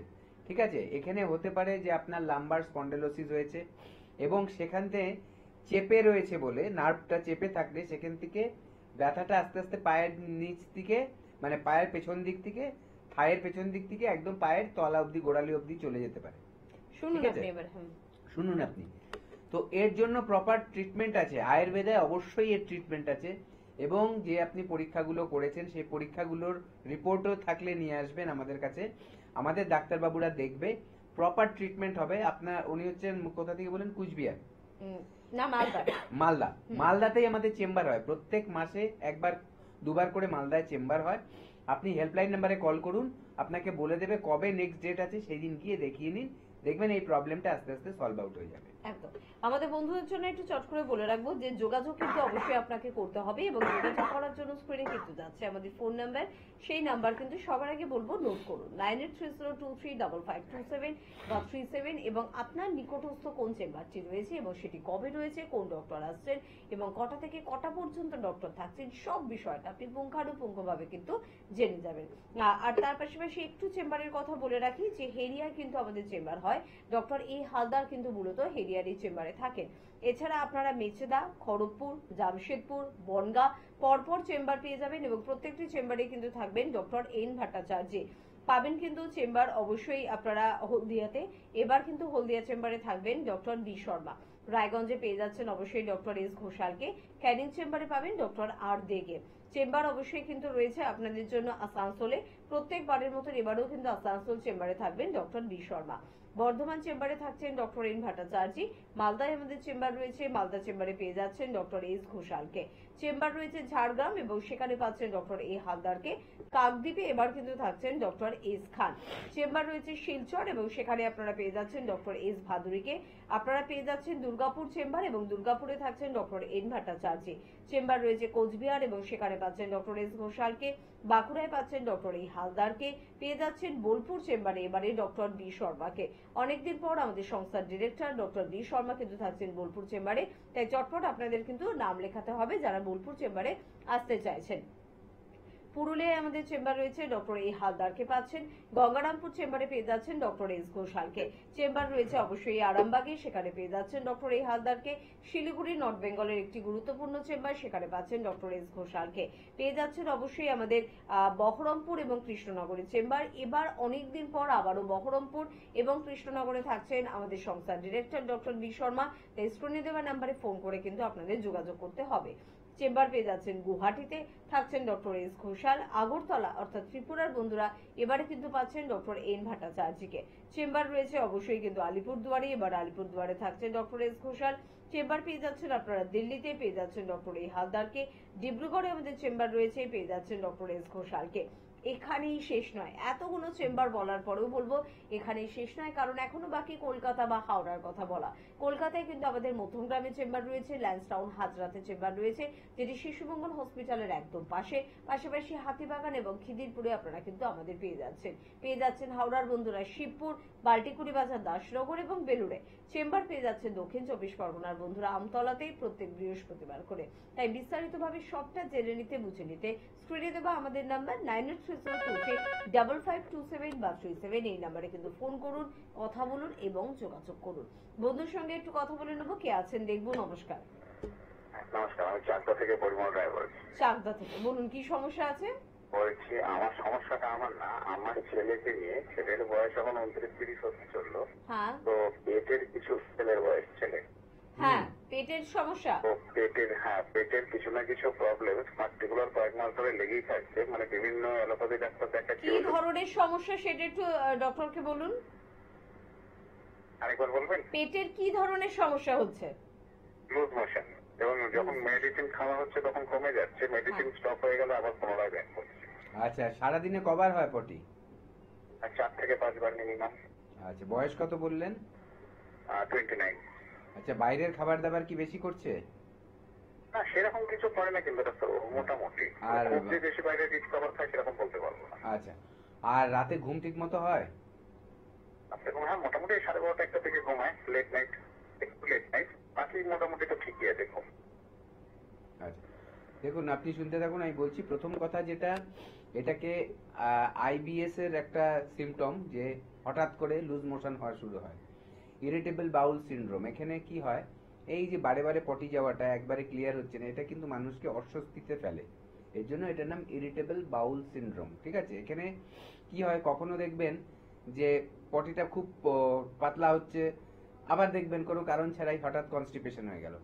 ঠিক আছে, এখানে হতে পারে যে আপনার লাম্বার স্পন্ডেলোসিস হয়েছে এবং সেখান থেকে চেপে রয়েছে বলে, নার্ভটা চেপে থাকলে সেখান থেকে ব্যথাটা আস্তে আস্তে পায়ের নিচ দিকে, মানে পায়ের পেছন দিক থেকে, থায়ের পেছন দিক থেকে একদম পায়ের তলা অবধি, গোড়ালি অবধি চলে যেতে পারে। শুনুন ঠিক আছে? আপনি এবার। শুনুন আপনি, তো এর জন্য প্রপার ট্রিটমেন্ট আছে, আয়ুর্বেদে অবশ্যই এর ট্রিটমেন্ট আছে। এবং যে আপনি পরীক্ষাগুলো করেছেন সেই পরীক্ষাগুলোর রিপোর্টও থাকলে নিয়ে আসবেন আমাদের কাছে, আমাদের ডাক্তারবাবুরা দেখবে, প্রপার ট্রিটমেন্ট হবে। আপনার উনি হচ্ছেন কোথা থেকে বলেন? কুচবিহার? না, মালদা। মালদা। মালদাতেই আমাদের চেম্বার হয়, প্রত্যেক মাসে একবার দুবার করে মালদায় চেম্বার হয়। আপনি হেল্পলাইন নাম্বারে কল করুন, আপনাকে বলে দেবে কবে নেক্সট ডেট আছে, সেই দিন গিয়ে দেখিয়ে নিন, দেখবেন এই প্রবলেমটা আস্তে আস্তে সলভ আউট হয়ে যাবে। একদম। আমাদের বন্ধুদের জন্য একটু চট করে বলে রাখবো যে যোগাযোগ কিন্তু অবশ্যই আপনাকে করতে হবে, এবং যোগাযোগ করার জন্য স্ক্রিনে কিন্তু যাচ্ছে আমাদের ফোন নাম্বার, সেই নাম্বার কিন্তু সবার আগে বলবো নোট করুন, 9830235527 বা 37, এবং আপনার নিকটস্থ কোন চেম্বারটি রয়েছে এবং সেটি কবে রয়েছে, কোন ডক্টর আসছেন এবং কটা থেকে কটা পর্যন্ত ডক্টর থাকছেন, সব বিষয়টা আপনি পুঙ্খানুপুঙ্খভাবে কিন্তু জেনে যাবেন। আর তার পাশাপাশি একটু চেম্বারের কথা বলে রাখি যে হেরিয়ায় কিন্তু আমাদের চেম্বার হয়, ডক্টর এ হালদার কিন্তু মূলত হেরিয়ার এই চেম্বারে থাকেন। এছাড়া আপনারা মেচেদা, খড়গপুর, জামশেদপুর, বনগাঁ পরপর চেম্বার পেয়ে যাবেন, এবং প্রত্যেকটি চেম্বারে কিন্তু থাকবেন ডক্টর এন ভট্টাচার্য। পাবেন কিন্তু চেম্বার অবশ্যই আপনারা হলদিয়াতে, এবার কিন্তু হলদিয়া চেম্বারে থাকবেন ডক্টর বি শর্মা। রায়গঞ্জে পেয়ে যাচ্ছেন অবশ্যই ডক্টর এস ঘোষালকে। ক্যানিং চেম্বারে পাবেন ডক্টর আর দেগে। চেম্বার অবশ্যই কিন্তু রয়েছে আপনাদের জন্য আসানসোলে, প্রত্যেকবারের মতো এবারেও কিন্তু আসানসোল চেম্বারে থাকবেন ডক্টর বি শর্মা। বর্ধমান চেম্বারে থাকছেন ডক্টর এন ভট্টাচার্য। মালদায় আমাদের চেম্বার রয়েছে, মালদা চেম্বারে পেয়ে যাচ্ছেন ডক্টর এস ঘোষালকে। চেম্বার রয়েছে ঝাড়গ্রাম, এবং সেখানে পাচ্ছেন ডক্টর এ হালদারকে। কাকদ্বীপে এবার কিন্তু থাকছেন ডক্টর এস খান। চেম্বার রয়েছে শিলচর, এবং সেখানে আপনারা পেয়ে যাচ্ছেন ডক্টর এস ভাদুরীকে। আপনারা পেয়ে যাচ্ছেন দুর্গাপুর চেম্বার, এবং দুর্গাপুরে থাকছেন ডক্টর এন ভট্টাচার্য। চেম্বার রয়েছে কোচবিহার, এবং সেখানে পাচ্ছেন ডক্টর এস ঘোষালকে। বাঁকুড়ায় পাচ্ছেন ডক্টর এই হালদারকে। পেয়ে যাচ্ছেন বোলপুর চেম্বারে এবারে ডক্টর বি শর্মাকে। অনেকদিন পর আমাদের সংস্থার ডিরেক্টর ডক্টর বি শর্মা কিন্তু থাকছেন বোলপুর চেম্বারে, তাই চটপট আপনাদের কিন্তু নাম লেখাতে হবে যারা বোলপুর চেম্বারে আসতে চাইছেন। পুরুলিয়ায় আমাদের চেম্বার রয়েছে, ডক্টর এ হালদারকে পাচ্ছেন। গঙ্গারামপুর চেম্বারে পেয়ে যাচ্ছেন ডক্টর এস ঘোষালকে। চেম্বার রয়েছে অবশ্যই আরামবাগে, সেখানে পেয়ে যাচ্ছেন ডক্টর এ হালদারকে। শিলিগুড়ি নর্থ বেঙ্গলের একটি গুরুত্বপূর্ণ চেম্বার, সেখানে পাচ্ছেন ডক্টর এস ঘোষালকে। পেয়ে যাচ্ছেন অবশ্যই আমাদের বহরমপুর এবং কৃষ্ণনগরের চেম্বার। এবার অনেকদিন পর আবারও বহরমপুর এবং কৃষ্ণনগরে থাকছেন আমাদের সংস্থার ডিরেক্টর ডক্টর বি শর্মা, তাই স্ক্রিনে দেওয়া নাম্বারে ফোন করে কিন্তু আপনাদের যোগাযোগ করতে হবে। চেম্বার পেয়ে যাচ্ছেন গুয়াহাটিতে, থাকছেন ডক্টর এস ঘোষাল। আগরতলা অর্থাৎ ত্রিপুরার বন্ধুরা এবারে কিন্তু পাচ্ছেন ডক্টর এন ভট্টাচার্যকে। চেম্বার রয়েছে অবশ্যই কিন্তু আলিপুরদুয়ারে, এবার আলিপুরদুয়ারে থাকছেন ডক্টর এস ঘোষাল। চেম্বার পেয়ে যাচ্ছেন আপনারা দিল্লিতে, পেয়ে যাচ্ছেন ডক্টর এ হালদারকে। ডিব্রুগড়ে আমাদের চেম্বার রয়েছে, পেয়ে যাচ্ছেন ডক্টর এস ঘোষালকে। এখানেই শেষ নয়, এতগুলো চেম্বার বলার পরেও বলবো এখানেই শেষ নয়, কারণ এখনো বাকি কলকাতা বা হাওড়ার কথা বলা। কলকাতায় কিন্তু আমাদের মধ্যমগ্রামে চেম্বার রয়েছে, ল্যান্সটাউন হাজরাতে চেম্বার রয়েছে, যেটি শিশুমঙ্গল হসপিটালের একদম পাশে। পাশাপাশি হাতিবাগান এবং খিদিরপুরে আপনারা কিন্তু আমাদের পেয়ে যাচ্ছেন হাওড়ার বন্ধুরা শিবপুর, বাল্টিকুড়ি বাজার, দাসনগর এবং বেলুড়ে। চেম্বার পেয়ে যাচ্ছে দক্ষিণ 24 পরগনার বন্ধুরা আমতলাতেই প্রত্যেক বৃহস্পতিবার করে। তাই বিস্তারিতভাবে সবটা জেনে নিতে বুঝে নিতে স্ক্রিনে দেওয়া আমাদের নাম্বার 9830 080235527 বা 37 এই নাম্বারে কিন্তু ফোন করুন, কথা বলুন এবং যোগাযোগ করুন। বন্ধুর সঙ্গে একটু কথা বলে নেবো, কে আছেন দেখবো। নমস্কার। নমস্কার, আমি চাকদা থেকে পরিমল রায় বলছি। চাকদা থেকে বলুন, কি সমস্যা আছে? বলছি আমার সমস্যাটা আমার না, আমার ছেলেকে নিয়ে। ছেলের বয়স এখন 29-30 হতে চললো। হ্যাঁ তো পেটের কিছু, ছেলের বয়স ছেলে, হ্যাঁ, পেটের সমস্যা। তো পেটের কিছু না কিছু প্রবলেম পার্টিকুলার কয়েক মাস ধরে লেগেই থাকছে। মানে বিভিন্ন অ্যালোপ্যাথি ডাক্তার দেখাচ্ছি। কি ধরনের সমস্যা সেটা একটু ডক্টরকে বলুন। আরেকবার বলবেন? পেটের কি ধরনের সমস্যা হচ্ছে? লুজ মোশন, এবং যখন মেডিসিন খাওয়া হচ্ছে তখন কমে যাচ্ছে, মেডিসিন স্টপ হয়ে গেলে আবার পুনরায় ব্যাক করছে। আচ্ছা, সারাদিনে কবার হয় পটি? আর 4 থেকে 5 বার মিনিমাম। আচ্ছা, বয়স কত বললেন? 29। আচ্ছা, বাইরের খাবার দাবার কি বেশি করছে? না, সেরকম কিছু করে না কিন্তু ডাক্তার, মোটামুটি। আর খুব যে বেশি বাইরে রিচ খাবার খায় সেরকম বলতে পারবো না। আচ্ছা, আর রাতে ঘুম ঠিক মতো হয়? আপনি হ্যাঁ, মোটামুটি 12:30 1টা থেকে ঘুমায়, লেট নাইট, একটু লেট নাইট, বাকি মোটামুটি তো ঠিকই আছে ঘুম। আচ্ছা, দেখুন আপনি শুনতে থাকুন, আমি বলছি। প্রথম কথা যেটা, এটাকে আইবিএস এর একটা সিমটম, যে হঠাৎ করে লুজ মোশন হওয়া শুরু হয়, ইরিটেবল বাউল সিনড্রোম। এখানে কি হয়, এই যে বারে বারে পটি যাওয়াটা একবারে ক্লিয়ার হচ্ছে না, এটা কিন্তু মানুষকে অস্বস্তিতে ফেলে। এর জন্য এটার নাম ইরিটেবল বাউল সিনড্রোম। ঠিক আছে, এখানে কি হয়, কখনো দেখবেন যে পটিটা খুব পাতলা হচ্ছে, আবার দেখবেন কোনো কারণ ছাড়াই হঠাৎ কনস্টিপেশন হয়ে গেল।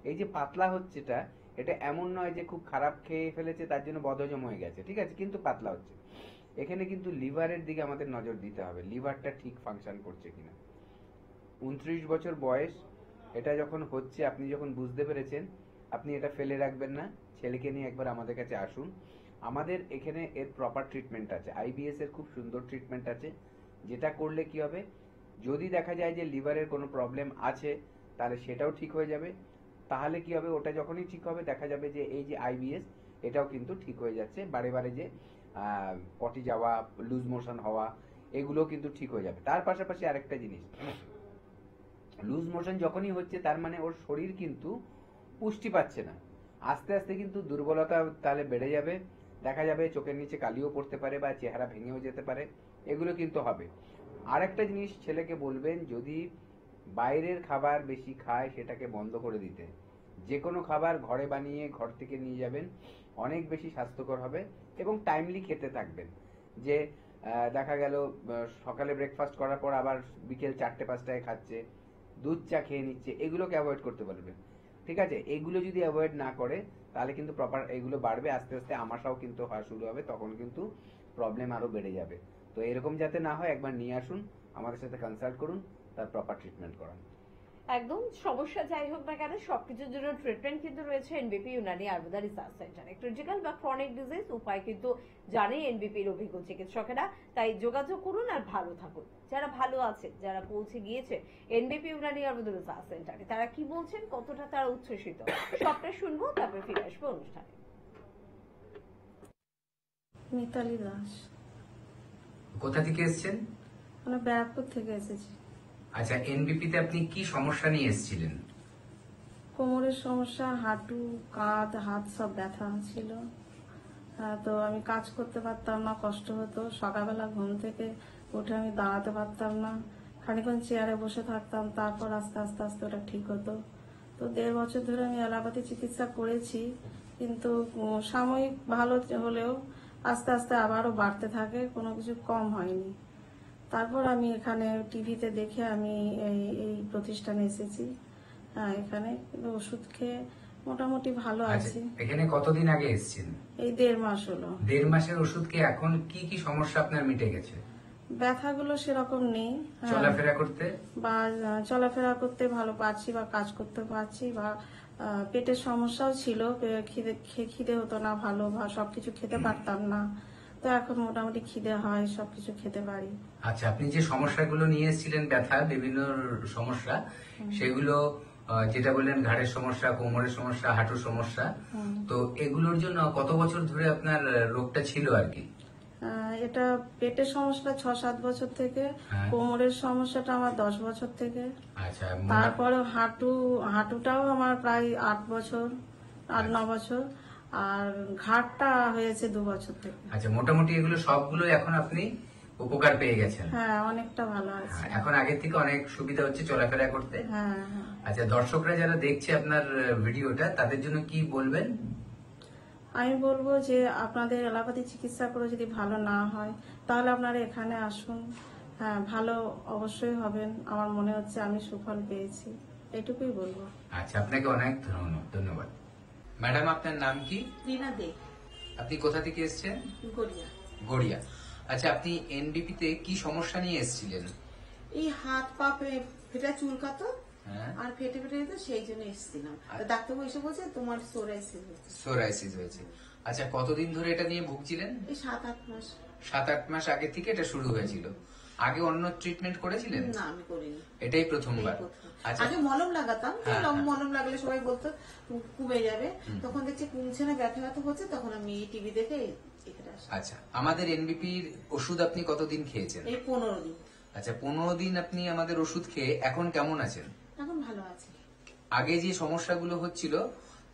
এই যে পাতলা হচ্ছেটা, এটা এমন নয় যে খুব খারাপ খেয়ে ফেলেছে তার জন্য বদহজম হয়ে গেছে, ঠিক আছে, কিন্তু পাতলা হচ্ছে। এখানে কিন্তু লিভারের দিকে আমাদের নজর দিতে হবে, লিভারটা ঠিক ফাংশন করছে কিনা। 29 বছর বয়স, এটা যখন হচ্ছে, আপনি যখন বুঝতে পেরেছেন, আপনি এটা ফেলে রাখবেন না, ছেলেকে নিয়ে একবার আমাদের কাছে আসুন। আমাদের এখানে এর প্রপার ট্রিটমেন্ট আছে, আইবিএস এর খুব সুন্দর ট্রিটমেন্ট আছে, যেটা করলে কি হবে, যদি দেখা যায় যে লিভারের কোনো প্রবলেম আছে তাহলে সেটাও ঠিক হয়ে যাবে। তাহলে কি হবে, ওটা যখনই ঠিক হবে দেখা যাবে যে এই যে আইবিএস, এটাও কিন্তু ঠিক হয়ে যাচ্ছে। বারে বারে যে পটি যাওয়া, লুজ মোশন হওয়া, এগুলো কিন্তু ঠিক হয়ে যাবে। তার পাশাপাশি আরেকটা জিনিস, লুজ মোশন যখনই হচ্ছে তার মানে ওর শরীর কিন্তু পুষ্টি পাচ্ছে না, আস্তে আস্তে কিন্তু দুর্বলতা তাহলে বেড়ে যাবে। দেখা যাবে চোখের নিচে কালিও পড়তে পারে বা চেহারা ভেঙেও যেতে পারে, এগুলো কিন্তু হবে। আরেকটা জিনিস ছেলেকে বলবেন, যদি বাইরের খাবার বেশি খায় সেটাকে বন্ধ করে দিতে। যে কোনো খাবার ঘরে বানিয়ে ঘর থেকে নিয়ে যাবেন, অনেক বেশি স্বাস্থ্যকর হবে। এবং টাইমলি খেতে থাকবেন, যে দেখা গেল সকালে ব্রেকফাস্ট করার পর আবার বিকেল 4টে-5টায় খাচ্ছে, দুধ চা খেয়ে নিচ্ছে, এগুলোকে অ্যাভয়েড করতে পারবেন। ঠিক আছে, এগুলো যদি অ্যাভয়েড না করে তাহলে কিন্তু প্রপার এগুলো বাড়বে, আস্তে আস্তে আমাশাও কিন্তু হওয়া শুরু হবে, তখন কিন্তু প্রবলেম আরো বেড়ে যাবে। তো এরকম যাতে না হয় একবার নিয়ে আসুন, আমাদের সাথে কনসাল্ট করুন, তার প্রপার ট্রিটমেন্ট করান। একদম, সমস্যা যাই হোক না কেন সবকিছুর জন্য ট্রিটমেন্ট কিন্তু রয়েছে এনবিপি ইউনানি আয়ুর্বেদা রিসার্চ সেন্টারে। ক্রিটিক্যাল বা ক্রনিক ডিজিজ উপায় কিন্তু জানে এনবিপির অভিজ্ঞ চিকিৎসকেরা, তাই যোগাযোগ করুন আর ভালো থাকুন। যারা ভালো আছে, যারা পৌঁছে গিয়েছে এনবিপি ইউনানি আয়ুর্বেদা রিসার্চ সেন্টারে, তারা কি বলছেন, কতটা তারা উচ্ছ্বসিত, সবটা শুনবো, তারপরে ফিরে আসবো অনুষ্ঠানে। মিতালি দাস। কোথা থেকে এসেছেন? আমরা ব্যারাকপুর থেকে এসেছি। আচ্ছা, এনবিপি তে আপনি কি সমস্যা নিয়ে এসেছিলেন? কোমরের সমস্যা, হাঁটু, কাঁধ, হাত সব ব্যথা ছিল। তো আমি কাজ করতে পারতাম না, কষ্ট হতো। সকালবেলা ঘুম থেকে উঠে আমি দাঁড়াতে পারতাম না, খানিকক্ষণ চেয়ারে বসে থাকতাম, তারপর আস্তে আস্তে আস্তে ওটা ঠিক হতো। তো 1.5 বছর ধরে আমি অ্যালোপ্যাথি চিকিৎসা করেছি, কিন্তু সাময়িক ভালো হলেও আস্তে আস্তে আবারও বাড়তে থাকে, কোনো কিছু কম হয়নি। তারপর আমি এখানে টিভিতে দেখে আমি এই প্রতিষ্ঠানে এসেছি। এখানে ওষুধ খেয়ে মোটামুটি ভালো আছি। এখানে কতদিন আগে এসেছেন? এই 1.5 মাস হলো। 1.5 মাসের ওষুধ খেয়ে এখন কি কি সমস্যা আপনার মিটে গেছে? ব্যথাগুলো সেরকম নেই, চলাফেরা করতে বা চলাফেরা করতে ভালো পারছি, বা কাজ করতে পারছি, বা পেটের সমস্যাও ছিল, খিদে হতো না ভালো, বা সবকিছু খেতে পারতাম না। তো এখন মোটামুটি খিদে হয়, সবকিছু খেতে পারি। আচ্ছা, আপনি যে সমস্যাগুলো নিয়ে এসেছিলেন, ব্যথা, বিভিন্ন সমস্যা, সেগুলো যেটা বললেন ঘাড়ের সমস্যা, কোমরের সমস্যা, হাঁটুর সমস্যা, তো এগুলোর জন্য কত বছর ধরে আপনার রোগটা ছিল আর কি? এটা পেটের সমস্যাটা 6-7 বছর থেকে, হ্যাঁ। কোমরের সমস্যাটা আমার 10 বছর থেকে, আচ্ছা, তারপরে হাঁটুটাও আমার প্রায় 8 বছর, 8-9 বছর, আর ঘাটটা হয়েছে 2 বছর থেকে। আচ্ছা, মোটামুটি এগুলো সবগুলো এখন আপনি উপকার পেয়ে গেছেন। হ্যাঁ, অনেকটা ভালো আছে। হ্যাঁ, এখন আগের থেকে অনেক সুবিধা হচ্ছে চলাফেরা করতে। হ্যাঁ হ্যাঁ। আচ্ছা, দর্শকরা যারা দেখছে আপনার ভিডিওটা, তাদের জন্য কি বলবেন? আমি বলবো যে আপনাদের এলোপ্যাথি চিকিৎসা করে যদি ভালো না হয় তাহলে আপনারা এখানে আসুন। হ্যাঁ, ভালো অবশ্যই হবেন। আমার মনে হচ্ছে আমি সুফল পেয়েছি, এটুকুই বলবো। আচ্ছা, আপনাকে অনেক ধন্যবাদ। ম্যাডাম, আপনার নাম কি? রিনা দে, আপনি কোথা থেকে এসেছেন? গড়িয়া। গড়িয়া। আচ্ছা, আপনি এনবিপি তে কি সমস্যা নিয়ে এসেছিলেন? এই হাত পা ফেটা চুলকাতো হ্যাঁ, আর ফেটে ফেটে যেত, সেই জন্য এসেছিলাম। তো ডাক্তারবাবু এসে বলছে তোমার সোরাইসিস হয়েছে। সোরাইসিস হয়েছে। আচ্ছা, কতদিন ধরে এটা নিয়ে ভুগছিলেন? এই 7-8 মাস। 7-8 মাস আগে থেকে এটা শুরু হয়েছিল। আগে অন্য ট্রিটমেন্ট করেছিলেন? না, আমি করিনি। এটাই প্রথমবার। এই প্রথম। আচ্ছা, আগে মলম লাগাতাম, হ্যাঁ, হ্যাঁ। মলম লাগালে সবাই বলতো কমে যাবে। তখন দেখছি কমছে না, ব্যথা ব্যথা হচ্ছে, তখন আমি টিভি দেখে এখানে আসি। আচ্ছা, আমাদের এনবিপির ওষুধ আপনি কতদিন খেয়েছেন? এই 15 দিন। আচ্ছা, 15 দিন আপনি আমাদের ওষুধ খেয়ে এখন কেমন আছেন? এখন ভালো আছে। আগে যে সমস্যাগুলো হচ্ছিল,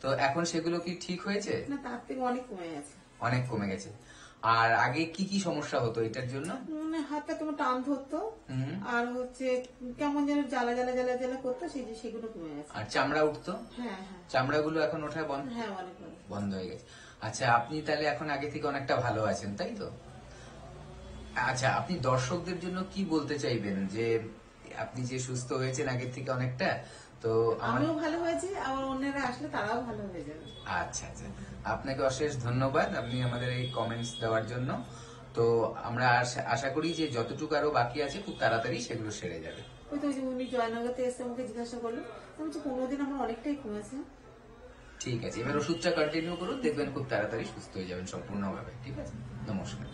তো এখন সেগুলো কি ঠিক হয়েছে? না, তার থেকে অনেক কমে গেছে। অনেক কমে গেছে। আর আগে কি কি সমস্যা হতো এটার জন্য? হাতটা কেমন টান ধরতো, হুম। আর হচ্ছে কেমন যেন জ্বালা জ্বালা জ্বালা জ্বালা করতো, সেগুলো কমে গেছে। আর চামড়া উঠতো? হ্যাঁ হ্যাঁ চামড়াগুলো এখন ওঠা বন্ধ? হ্যাঁ, অনেক ভালো। বন্ধ হয়ে গেছে। আচ্ছা, আপনি তাহলে এখন আগে থেকে অনেকটা ভালো আছেন, তাই তো? আচ্ছা, আপনি দর্শকদের জন্য কি বলতে চাইবেন যে আপনি যে সুস্থ হয়েছেন আগের থেকে অনেকটা, তো আমিও ভালো হয়েছি, আবার অন্যরা আসলে তারাও ভালো হয়ে যাবে। আচ্ছা আচ্ছা, আপনাকে অশেষ ধন্যবাদ আপনি আমাদের এই কমেন্টস দেওয়ার জন্য। তো আমরা আশা করি যে যতটুকু আরো বাকি আছে খুব তাড়াতাড়ি সেগুলো সেরে যাবে। ওই তো যে উনি জয়নগরতে এসে আমাকে জিজ্ঞাসা করলো, আমি বলছি 15 দিন আমার অনেকটাই কমেছে। ঠিক আছে, এবার ওষুধটা কন্টিনিউ করুন, দেখবেন খুব তাড়াতাড়ি সুস্থ হয়ে যাবেন সম্পূর্ণভাবে। ঠিক আছে, নমস্কার।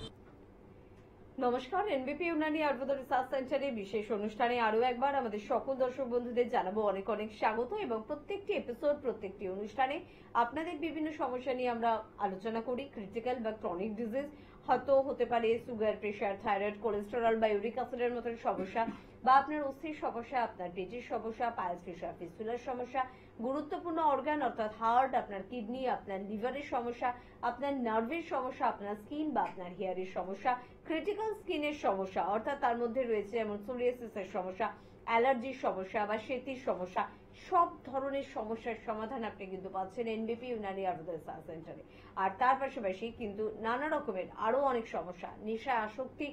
নমস্কার, এনবিপি ইউনানি আয়ুর্বেদ রিসার্চ সেন্টারে বিশেষ অনুষ্ঠানে আরো একবার আমাদের সকল দর্শক বন্ধুদের জানাবো অনেক অনেক স্বাগত। এবং প্রত্যেকটি এপিসোড, প্রত্যেকটি অনুষ্ঠানে আপনাদের বিভিন্ন সমস্যা নিয়ে আমরা আলোচনা করি। ক্রিটিক্যাল বা ক্রনিক ডিজিজ হয়তো হতে পারে সুগার, প্রেশার, থাইরয়েড, কোলেস্টেরল বা ইউরিক অ্যাসিডের মতন সমস্যা, বা আপনার অস্থির সমস্যা, আপনার পেটের সমস্যা, পাইলস, ফিশার, ফিস্টুলার সমস্যা, গুরুত্বপূর্ণ অর্গান অর্থাৎ হার্ট, আপনার কিডনি, আপনার লিভারের সমস্যা, আপনার নার্ভের সমস্যা, আপনার স্কিন বা আপনার হেয়ারের সমস্যা, ক্রিটিক্যাল স্কিনের সমস্যা অর্থাৎ তার মধ্যে রয়েছে যেমন সোরিয়াসিসের সমস্যা, অ্যালার্জির সমস্যা বা সেতির সমস্যা, সব ধরনের সমস্যার সমাধান আপনি কিন্তু পাচ্ছেন এনবিপি ইউনানি আয়ুর্বেদ রিসার্চ সেন্টারে। আর তার পাশাপাশি কিন্তু নানা রকমের আরো অনেক সমস্যা, নেশা, আসক্তি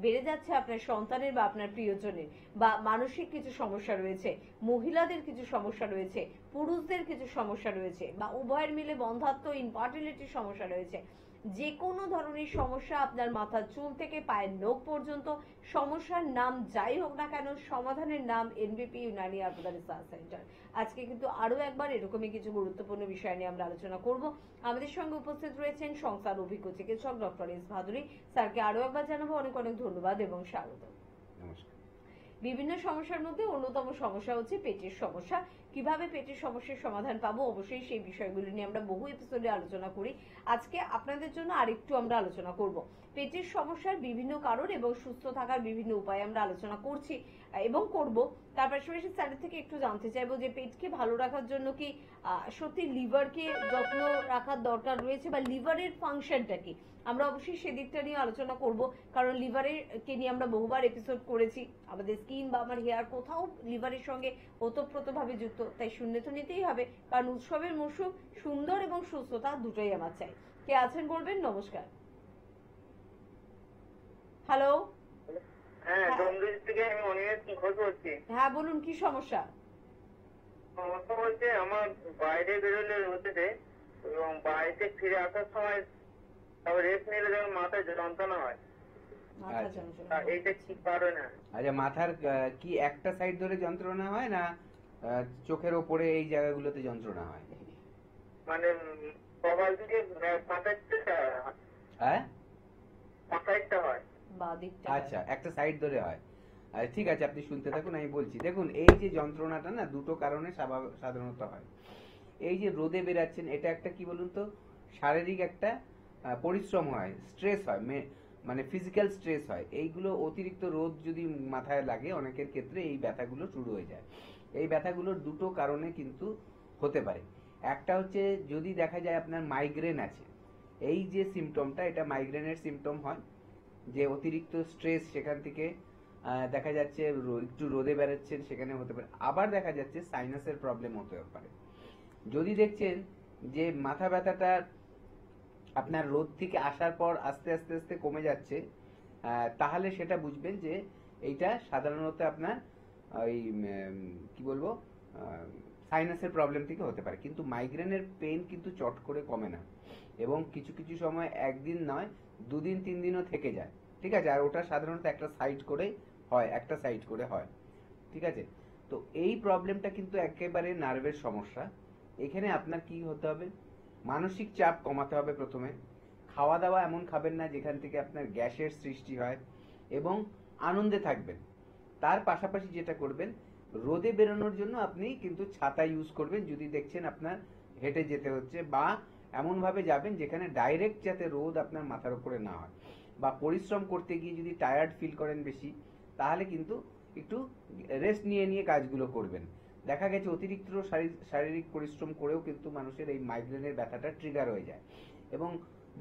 বেড়ে যাচ্ছে আপনার সন্তানের বা আপনার প্রিয়জনের, বা মানসিক কিছু সমস্যা রয়েছে, মহিলাদের কিছু সমস্যা রয়েছে, পুরুষদের কিছু সমস্যা রয়েছে, বা উভয়ের মিলে বন্ধাত্ব, ইনফার্টিলিটির সমস্যা রয়েছে, যে কোনো ধরনের সমস্যা আপনার মাথার চুল থেকে পায়ের নখ পর্যন্ত, সমস্যার নাম যাই হোক না কেন, সমাধানের নাম এনবিপি ইউনানি আয়ুর্বেদ রিসার্চ সেন্টার। আজকে কিন্তু আরো একবার এরকমই কিছু গুরুত্বপূর্ণ বিষয় নিয়ে আমরা আলোচনা করব। আমাদের সঙ্গে উপস্থিত রয়েছেন সংস্থার অভিজ্ঞ চিকিৎসক ডক্টর এস ভাদুরী স্যারকে আরো একবার জানাবো অনেক অনেক ধন্যবাদ এবং স্বাগত। নমস্কার। বিভিন্ন সমস্যার মধ্যে অন্যতম সমস্যা হচ্ছে পেটের সমস্যা। কিভাবে পেটের সমস্যার সমাধান পাবো, অবশ্যই সেই বিষয়গুলো নিয়ে আমরা বহু এপিসোডে আলোচনা করি। আজকে আপনাদের জন্য আরেকটু আমরা আলোচনা করব পেটের সমস্যার বিভিন্ন কারণ এবং সুস্থ থাকার বিভিন্ন উপায় আমরা আলোচনা করছি এবং করব। তার পাশাপাশি স্যারের থেকে একটু জানতে চাইবো যে পেটকে ভালো রাখার জন্য কি সত্যি লিভারকে যত্ন রাখার দরকার রয়েছে, বা লিভারের ফাংশনটা কি, আমরা অবশ্যই সেদিকটা নিয়ে আলোচনা করব। কারণ লিভারের কে নিয়ে আমরা বহুবার এপিসোড করেছি, আমাদের স্কিন বা আমার হেয়ার কোথাও লিভারের সঙ্গে ওতপ্রোতভাবে যুক্ত, তাই শূন্য তো নিতেই হবে, কারণ উৎসবের মৌসুম, সুন্দর এবং সুস্থতা দুটোই আমার চাই। কে আছেন বলবেন? নমস্কার। হ্যালো। হ্যাঁ, ডোমজুর থেকে আমি অনিমেষ ঘোষ বলছি। হ্যাঁ বলুন, কি সমস্যা? সমস্যা বলতে আমার বাইরে বেরোলে হচ্ছে, এবং বাড়িতে ফিরে আসার সময় তারপর রেস্ট নিলে যেমন মাথায় যন্ত্রণা হয়। মাথা আচ্ছা। যন্ত্রণা। তা এইটা কি কারণে? আচ্ছা, মাথার কি একটা সাইড ধরে যন্ত্রণা হয় না চোখের ওপরে এই জায়গাগুলোতে যন্ত্রণা হয়? মানে কপাল থেকে হ্যাঁ, মাথাটা হয়। বা দিকটা। আচ্ছা, একটা সাইড ধরে হয়। আচ্ছা, ঠিক আছে, আপনি শুনতে থাকুন, আমি বলছি। দেখুন, এই যে যন্ত্রণাটা না দুটো কারণে সাধারণত হয়। এই যে রোদে বেরাচ্ছেন, এটা একটা কি বলুন তো, শারীরিক একটা পরিশ্রম হয়, স্ট্রেস হয়, মানে ফিজিক্যাল স্ট্রেস হয়। এইগুলো অতিরিক্ত রোদ যদি মাথায় লাগে অনেকের ক্ষেত্রে এই ব্যথাগুলো শুরু হয়ে যায়। এই ব্যথাগুলোর দুটো কারণে কিন্তু হতে পারে। একটা হচ্ছে যদি দেখা যায় আপনার মাইগ্রেন আছে, এই যে সিমটমটা, এটা মাইগ্রেনের সিমটম হয়, যে অতিরিক্ত স্ট্রেস সেখান থেকে দেখা যাচ্ছে একটু রোদে বেরোচ্ছেন সেখানে হতে পারে। আবার দেখা যাচ্ছে সাইনাসের প্রবলেম হতে পারে। যদি দেখছেন যে মাথা ব্যথাটা আপনার রোদ থেকে আসার পর আস্তে আস্তে আস্তে কমে যাচ্ছে, তাহলে সেটা বুঝবেন যে এইটা সাধারণত আপনার ওই কি বলবো সাইনাসের প্রবলেম থেকে হতে পারে। কিন্তু মাইগ্রেনের পেন কিন্তু চট করে কমে না, এবং কিছু কিছু সময় একদিন নয় 2 দিন 3 দিনও থেকে যায়, ঠিক আছে। আর ওটা সাধারণত একটা সাইড করে হয়, ঠিক আছে। তো এই প্রবলেমটা কিন্তু একেবারে নার্ভের সমস্যা। এখানে আপনার কি হতে হবে, মানসিক চাপ কমাতে হবে প্রথমে। খাওয়া দাওয়া এমন খাবেন না যেখান থেকে আপনার গ্যাসের সৃষ্টি হয়, এবং আনন্দে থাকবেন। তার পাশাপাশি যেটা করবেন, রোদে বেরোনোর জন্য আপনি কিন্তু ছাতা ইউজ করবেন যদি দেখছেন আপনার হেঁটে যেতে হচ্ছে, বা এমন ভাবে যাবেন যেখানে ডাইরেক্ট যাতে রোদ আপনার মাথার উপরে না হয়। বা পরিশ্রম করতে গিয়ে যদি টায়ার্ড ফিল করেন বেশি, তাহলে কিন্তু একটু রেস্ট নিয়ে নিয়ে কাজগুলো করবেন। দেখা গেছে অতিরিক্ত শারীরিক পরিশ্রম করেও কিন্তু মানুষের এই মাইগ্রেনের ব্যথাটা ট্রিগার হয়ে যায়। এবং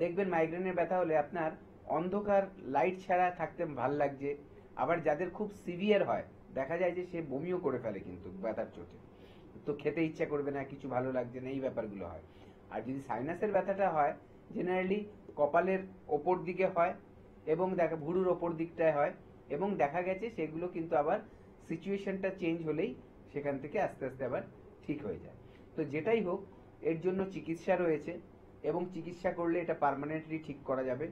দেখবেন মাইগ্রেনের ব্যথা হলে আপনার অন্ধকার লাইট ছাড়া থাকতে ভাল লাগছে। আবার যাদের খুব সিভিয়ার হয়, দেখা যায় যে সে বমিও করে ফেলে কিন্তু ব্যথার চোটে, তো খেতে ইচ্ছা করবে না, কিছু ভালো লাগছে না, এই ব্যাপারগুলো হয়। আর যদি সাইনাসের ব্যথাটা হয়, জেনারেলি কপালের ওপর দিকে হয়, এবং দেখা ভুরুর ওপর দিকটায় হয়, এবং দেখা গেছে সেগুলো কিন্তু আবার সিচুয়েশনটা চেঞ্জ হলেই সেখান থেকে আস্তে আস্তে আবার ঠিক হয়ে যায়। তো যেটাই হোক, এর জন্য চিকিৎসা রয়েছে, এবং চিকিৎসা করলে এটা পার্মানেন্টলি ঠিক করা যাবে।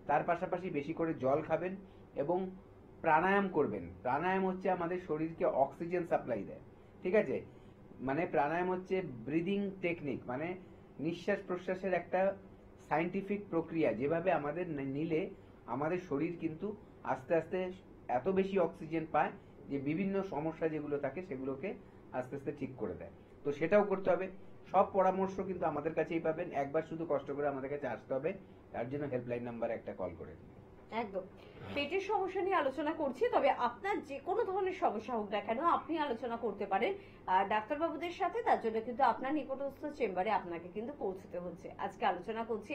তার পাশাপাশি বেশি করে জল খাবেন এবং প্রাণায়াম করবেন। প্রাণায়াম হচ্ছে আমাদের শরীরকে অক্সিজেন সাপ্লাই দেয়, ঠিক আছে। মানে প্রাণায়াম হচ্ছে ব্রিদিং টেকনিক, মানে নিঃশ্বাস প্রশ্বাসের একটা সায়েন্টিফিক প্রক্রিয়া, যেভাবে আমাদের নিলে আমাদের শরীর কিন্তু আস্তে আস্তে এত বেশি অক্সিজেন পায় যে বিভিন্ন সমস্যা যেগুলো থাকে সেগুলোকে আস্তে আস্তে ঠিক করে দেয়। তো সেটাও করতে হবে। সব পরামর্শ কিন্তু আমাদের কাছেই পাবেন, একবার শুধু কষ্ট করে আমাদের কাছে আসতে হবে। তার জন্য হেল্পলাইন নাম্বার একটা কল করে দিন। একদম পেটের সমস্যা নিয়ে আলোচনা করছি, তবে আপনার যে কোনো ধরনের সমস্যা হোক না কেন আপনি আলোচনা করতে পারেন ডাক্তারবাবুদের সাথে। তার জন্য কিন্তু আপনার নিকটস্থ চেম্বারে আপনাকে কিন্তু পৌঁছতে হচ্ছে। আজকে আলোচনা করছি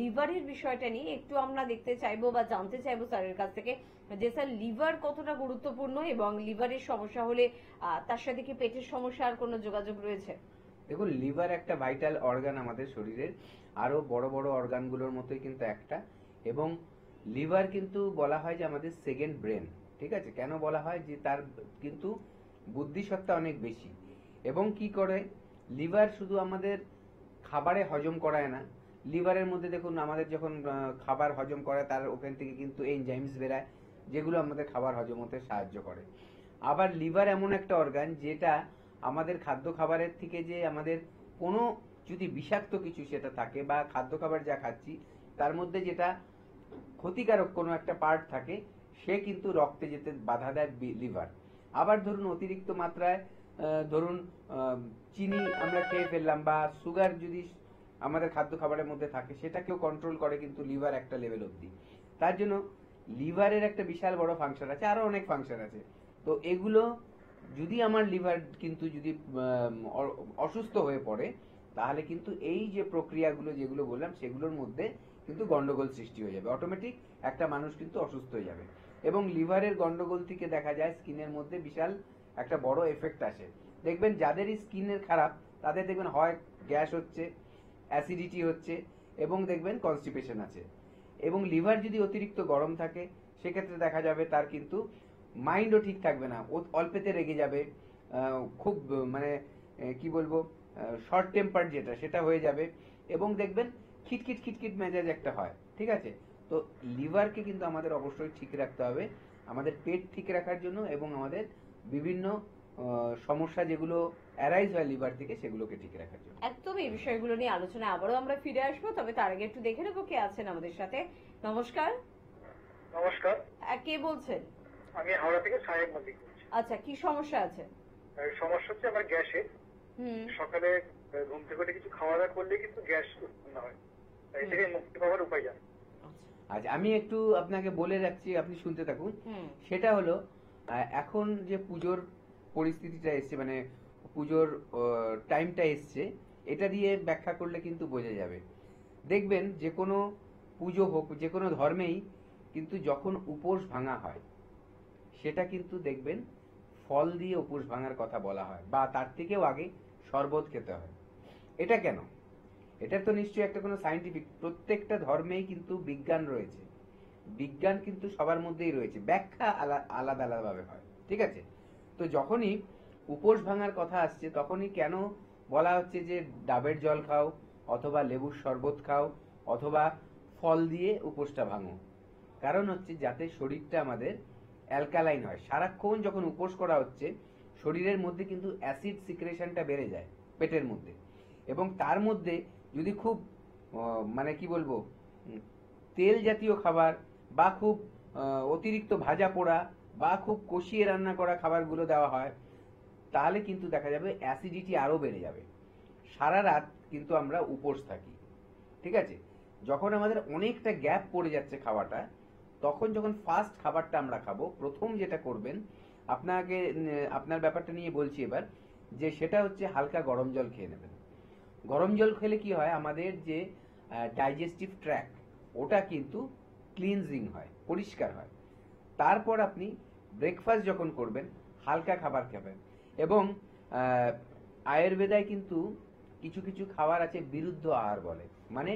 লিভারের বিষয়টা নিয়ে। একটু আমরা দেখতে চাইবো বা জানতে চাইবো স্যারের কাছ থেকে যে স্যার লিভার কতটা গুরুত্বপূর্ণ, এবং লিভারের সমস্যা হলে তার সাথে কি পেটের সমস্যার কোনো যোগাযোগ রয়েছে? দেখুন, লিভার একটা ভাইটাল অর্গান আমাদের শরীরের, আরো বড় বড় অর্গানগুলোর মতোই কিন্তু একটা। এবং লিভার কিন্তু বলা হয় যে আমাদের সেকেন্ড ব্রেন, ঠিক আছে। কেন বলা হয়, যে তার কিন্তু বুদ্ধিসত্তা অনেক বেশি। এবং কি করে, লিভার শুধু আমাদের খাবারে হজম করায় না, লিভারের মধ্যে দেখুন আমাদের যখন খাবার হজম করায় তার ওখান থেকে কিন্তু এনজাইমস বেরায়, যেগুলো আমাদের খাবার হজম হতে সাহায্য করে। আবার লিভার এমন একটা অর্গান যেটা আমাদের খাদ্য খাবারের থেকে, যে আমাদের কোনো যদি বিষাক্ত কিছু সেটা থাকে, বা খাদ্য খাবার যা খাচ্ছি তার মধ্যে যেটা ক্ষতিকারক কোনো একটা পার্ট থাকে, সে কিন্তু রক্তে যেতে বাধা দেয় লিভার। আবার ধরুন অতিরিক্ত মাত্রায় ধরুন চিনি আমরা খেয়ে ফেললাম, বা সুগার যদি আমাদের খাদ্য খাবারের মধ্যে থাকে, সেটাকেও কন্ট্রোল করে কিন্তু লিভার একটা লেভেল অবধি। তার জন্য লিভারের একটা বিশাল বড় ফাংশন আছে, আরো অনেক ফাংশন আছে। তো এগুলো যদি আমার লিভার কিন্তু যদি অসুস্থ হয়ে পড়ে, তাহলে কিন্তু এই যে প্রক্রিয়াগুলো যেগুলো বললাম সেগুলোর মধ্যে কিন্তু গন্ডগোল সৃষ্টি হয়ে যাবে, অটোমেটিক একটা মানুষ কিন্তু অসুস্থ হয়ে যাবে। এবং লিভারের গন্ডগোল থেকে দেখা যায় স্কিনের মধ্যে বিশাল একটা বড় এফেক্ট আসে। দেখবেন যাদেরই স্কিনের খারাপ তাদের দেখবেন হয় গ্যাস হচ্ছে, অ্যাসিডিটি হচ্ছে, এবং দেখবেন কনস্টিপেশন আছে। এবং লিভার যদি অতিরিক্ত গরম থাকে, সেক্ষেত্রে দেখা যাবে তার কিন্তু মাইন্ডও ঠিক থাকবে না, অল্পেতে রেগে যাবে, খুব মানে কি বলবো শর্ট টেম্পার যেটা সেটা হয়ে যাবে, এবং দেখবেন খিটখিট খিটখিট মেজাজ একটা হয়, ঠিক আছে। তো লিভারকে কিন্তু আমাদের অবশ্যই ঠিক রাখতে হবে, আমাদের পেট ঠিক রাখার জন্য, এবং আমাদের বিভিন্ন সমস্যা যেগুলো অ্যারাইজ হয় লিভার থেকে সেগুলোকে ঠিক রাখার জন্য। একদম এই বিষয়গুলো নিয়ে আলোচনা আবারও আমরা ফিরে আসবো, তবে তার আগে একটু দেখে নেবো কে আছেন আমাদের সাথে। নমস্কার। নমস্কার, কে বলছেন? আমি হাওড়া থেকে সাহেব মল্লিক বলছি। আচ্ছা, কি সমস্যা আছে? সমস্যা হচ্ছে আমার গ্যাসে, সকালে ঘুম থেকে উঠে কিছু খাওয়া দাওয়া করলে কিন্তু গ্যাস উৎপন্ন হয়, এই থেকে মুক্তি পাওয়ার উপায় জানি। আচ্ছা, আমি একটু আপনাকে বলে রাখছি, আপনি শুনতে থাকুন। সেটা হলো এখন যে পুজোর পরিস্থিতিটা এসছে, মানে পুজোর টাইমটা এসছে, এটা দিয়ে ব্যাখ্যা করলে কিন্তু বোঝা যাবে। দেখবেন যে কোনো পুজো হোক, যে কোনো ধর্মেই কিন্তু যখন উপোস ভাঙা হয় সেটা কিন্তু দেখবেন ফল দিয়ে উপোস ভাঙার কথা বলা হয়, বা তার থেকেও আগে শরবত খেতে হয়। এটা কেন? এটার তো নিশ্চয়ই একটা কোনো সায়েন্টিফিক, প্রত্যেকটা ধর্মেই কিন্তু বিজ্ঞান রয়েছে, বিজ্ঞান কিন্তু সবার মধ্যেই রয়েছে, ব্যাখ্যা আলাদা আলাদা ভাবে হয়, ঠিক আছে? তো যখনই উপোস ভাঙার কথা আসছে তখনই কেন বলা হচ্ছে যে ডাবের জল খাও, অথবা লেবুর শরবত খাও, অথবা ফল দিয়ে উপোসটা ভাঙো? কারণ হচ্ছে যাতে শরীরটা আমাদের অ্যালকালাইন হয়। সারাক্ষণ যখন উপোস করা হচ্ছে শরীরের মধ্যে কিন্তু অ্যাসিড সিক্রেশনটা বেড়ে যায় পেটের মধ্যে, এবং তার মধ্যে যদি খুব মানে কি বলবো, তেল জাতীয় খাবার বা খুব অতিরিক্ত ভাজা পোড়া বা খুব কষিয়ে রান্না করা খাবারগুলো দেওয়া হয়, তাহলে কিন্তু দেখা যাবে অ্যাসিডিটি আরো বেড়ে যাবে। সারা রাত কিন্তু আমরা উপোস থাকি, ঠিক আছে? যখন আমাদের অনেকটা গ্যাপ পড়ে যাচ্ছে খাওয়াটা, তখন যখন ফার্স্ট খাবারটা আমরা খাবো, প্রথম যেটা করবেন, আপনাকে আপনার ব্যাপারটা নিয়ে বলছি এবার, যে সেটা হচ্ছে হালকা গরম জল খেয়ে নেবেন। গরম জল খেলে কি হয়, আমাদের যে ডাইজেস্টিভ ট্র্যাক্ট ওটা কিন্তু ক্লিনজিং হয়, পরিষ্কার হয়। তারপর আপনি ব্রেকফাস্ট যখন করবেন হালকা খাবার খাবেন। এবং আয়ুর্বেদায় কিন্তু কিছু কিছু খাবার আছে বিরুদ্ধ আহার বলে, মানে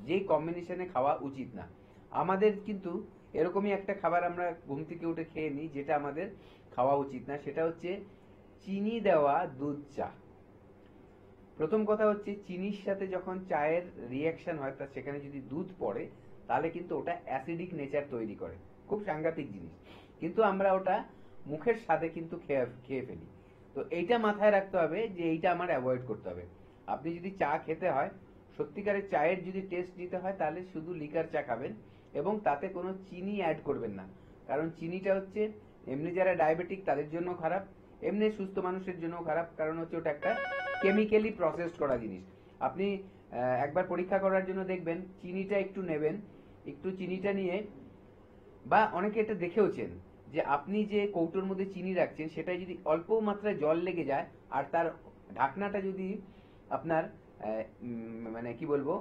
যে কম্বিনেশনে খাওয়া উচিত না। আমাদের কিন্তু এরকমই একটা খাবার আমরা ঘুম থেকে উঠে খেয়ে নিই যেটা আমাদের খাওয়া উচিত না, সেটা হচ্ছে চিনি দেওয়া দুধ চা। প্রথম কথা হচ্ছে চিনির সাথে যখন চায়ের রিয়াকশন হয়, তা সেখানে যদি দুধ পড়ে তাহলে কিন্তু ওটা অ্যাসিডিক নেচার তৈরি করে, খুব সাংঘাতিক জিনিস। কিন্তু আমরা ওটা মুখের স্বাদে কিন্তু খেয়ে ফেলি। তো এইটা মাথায় রাখতে হবে যে এইটা আমার অ্যাভয়েড করতে হবে। আপনি যদি চা খেতে হয়, সত্যিকারের চায়ের যদি টেস্ট নিতে হয়, তাহলে শুধু লিকার চা খাবেন এবং তাতে কোনো চিনি অ্যাড করবেন না। কারণ চিনিটা হচ্ছে এমনি যারা ডায়াবেটিক তাদের জন্য খারাপ, এমনি সুস্থ মানুষের জন্য খারাপ, কারণ হচ্ছে ওটা একটা কেমিক্যালি প্রসেসড করা জিনিস। আপনি একবার পরীক্ষা করার জন্য দেখবেন, চিনিটা একটু নেবেন, একটু চিনিটা নিয়ে, বা অনেকে এটা দেখেওছেন যে আপনি যে কৌটোর মধ্যে চিনি রাখছেন সেটাই যদি অল্প মাত্রায় জল লেগে যায়, আর তার ঢাকনাটা যদি আপনার মানে কি বলবো,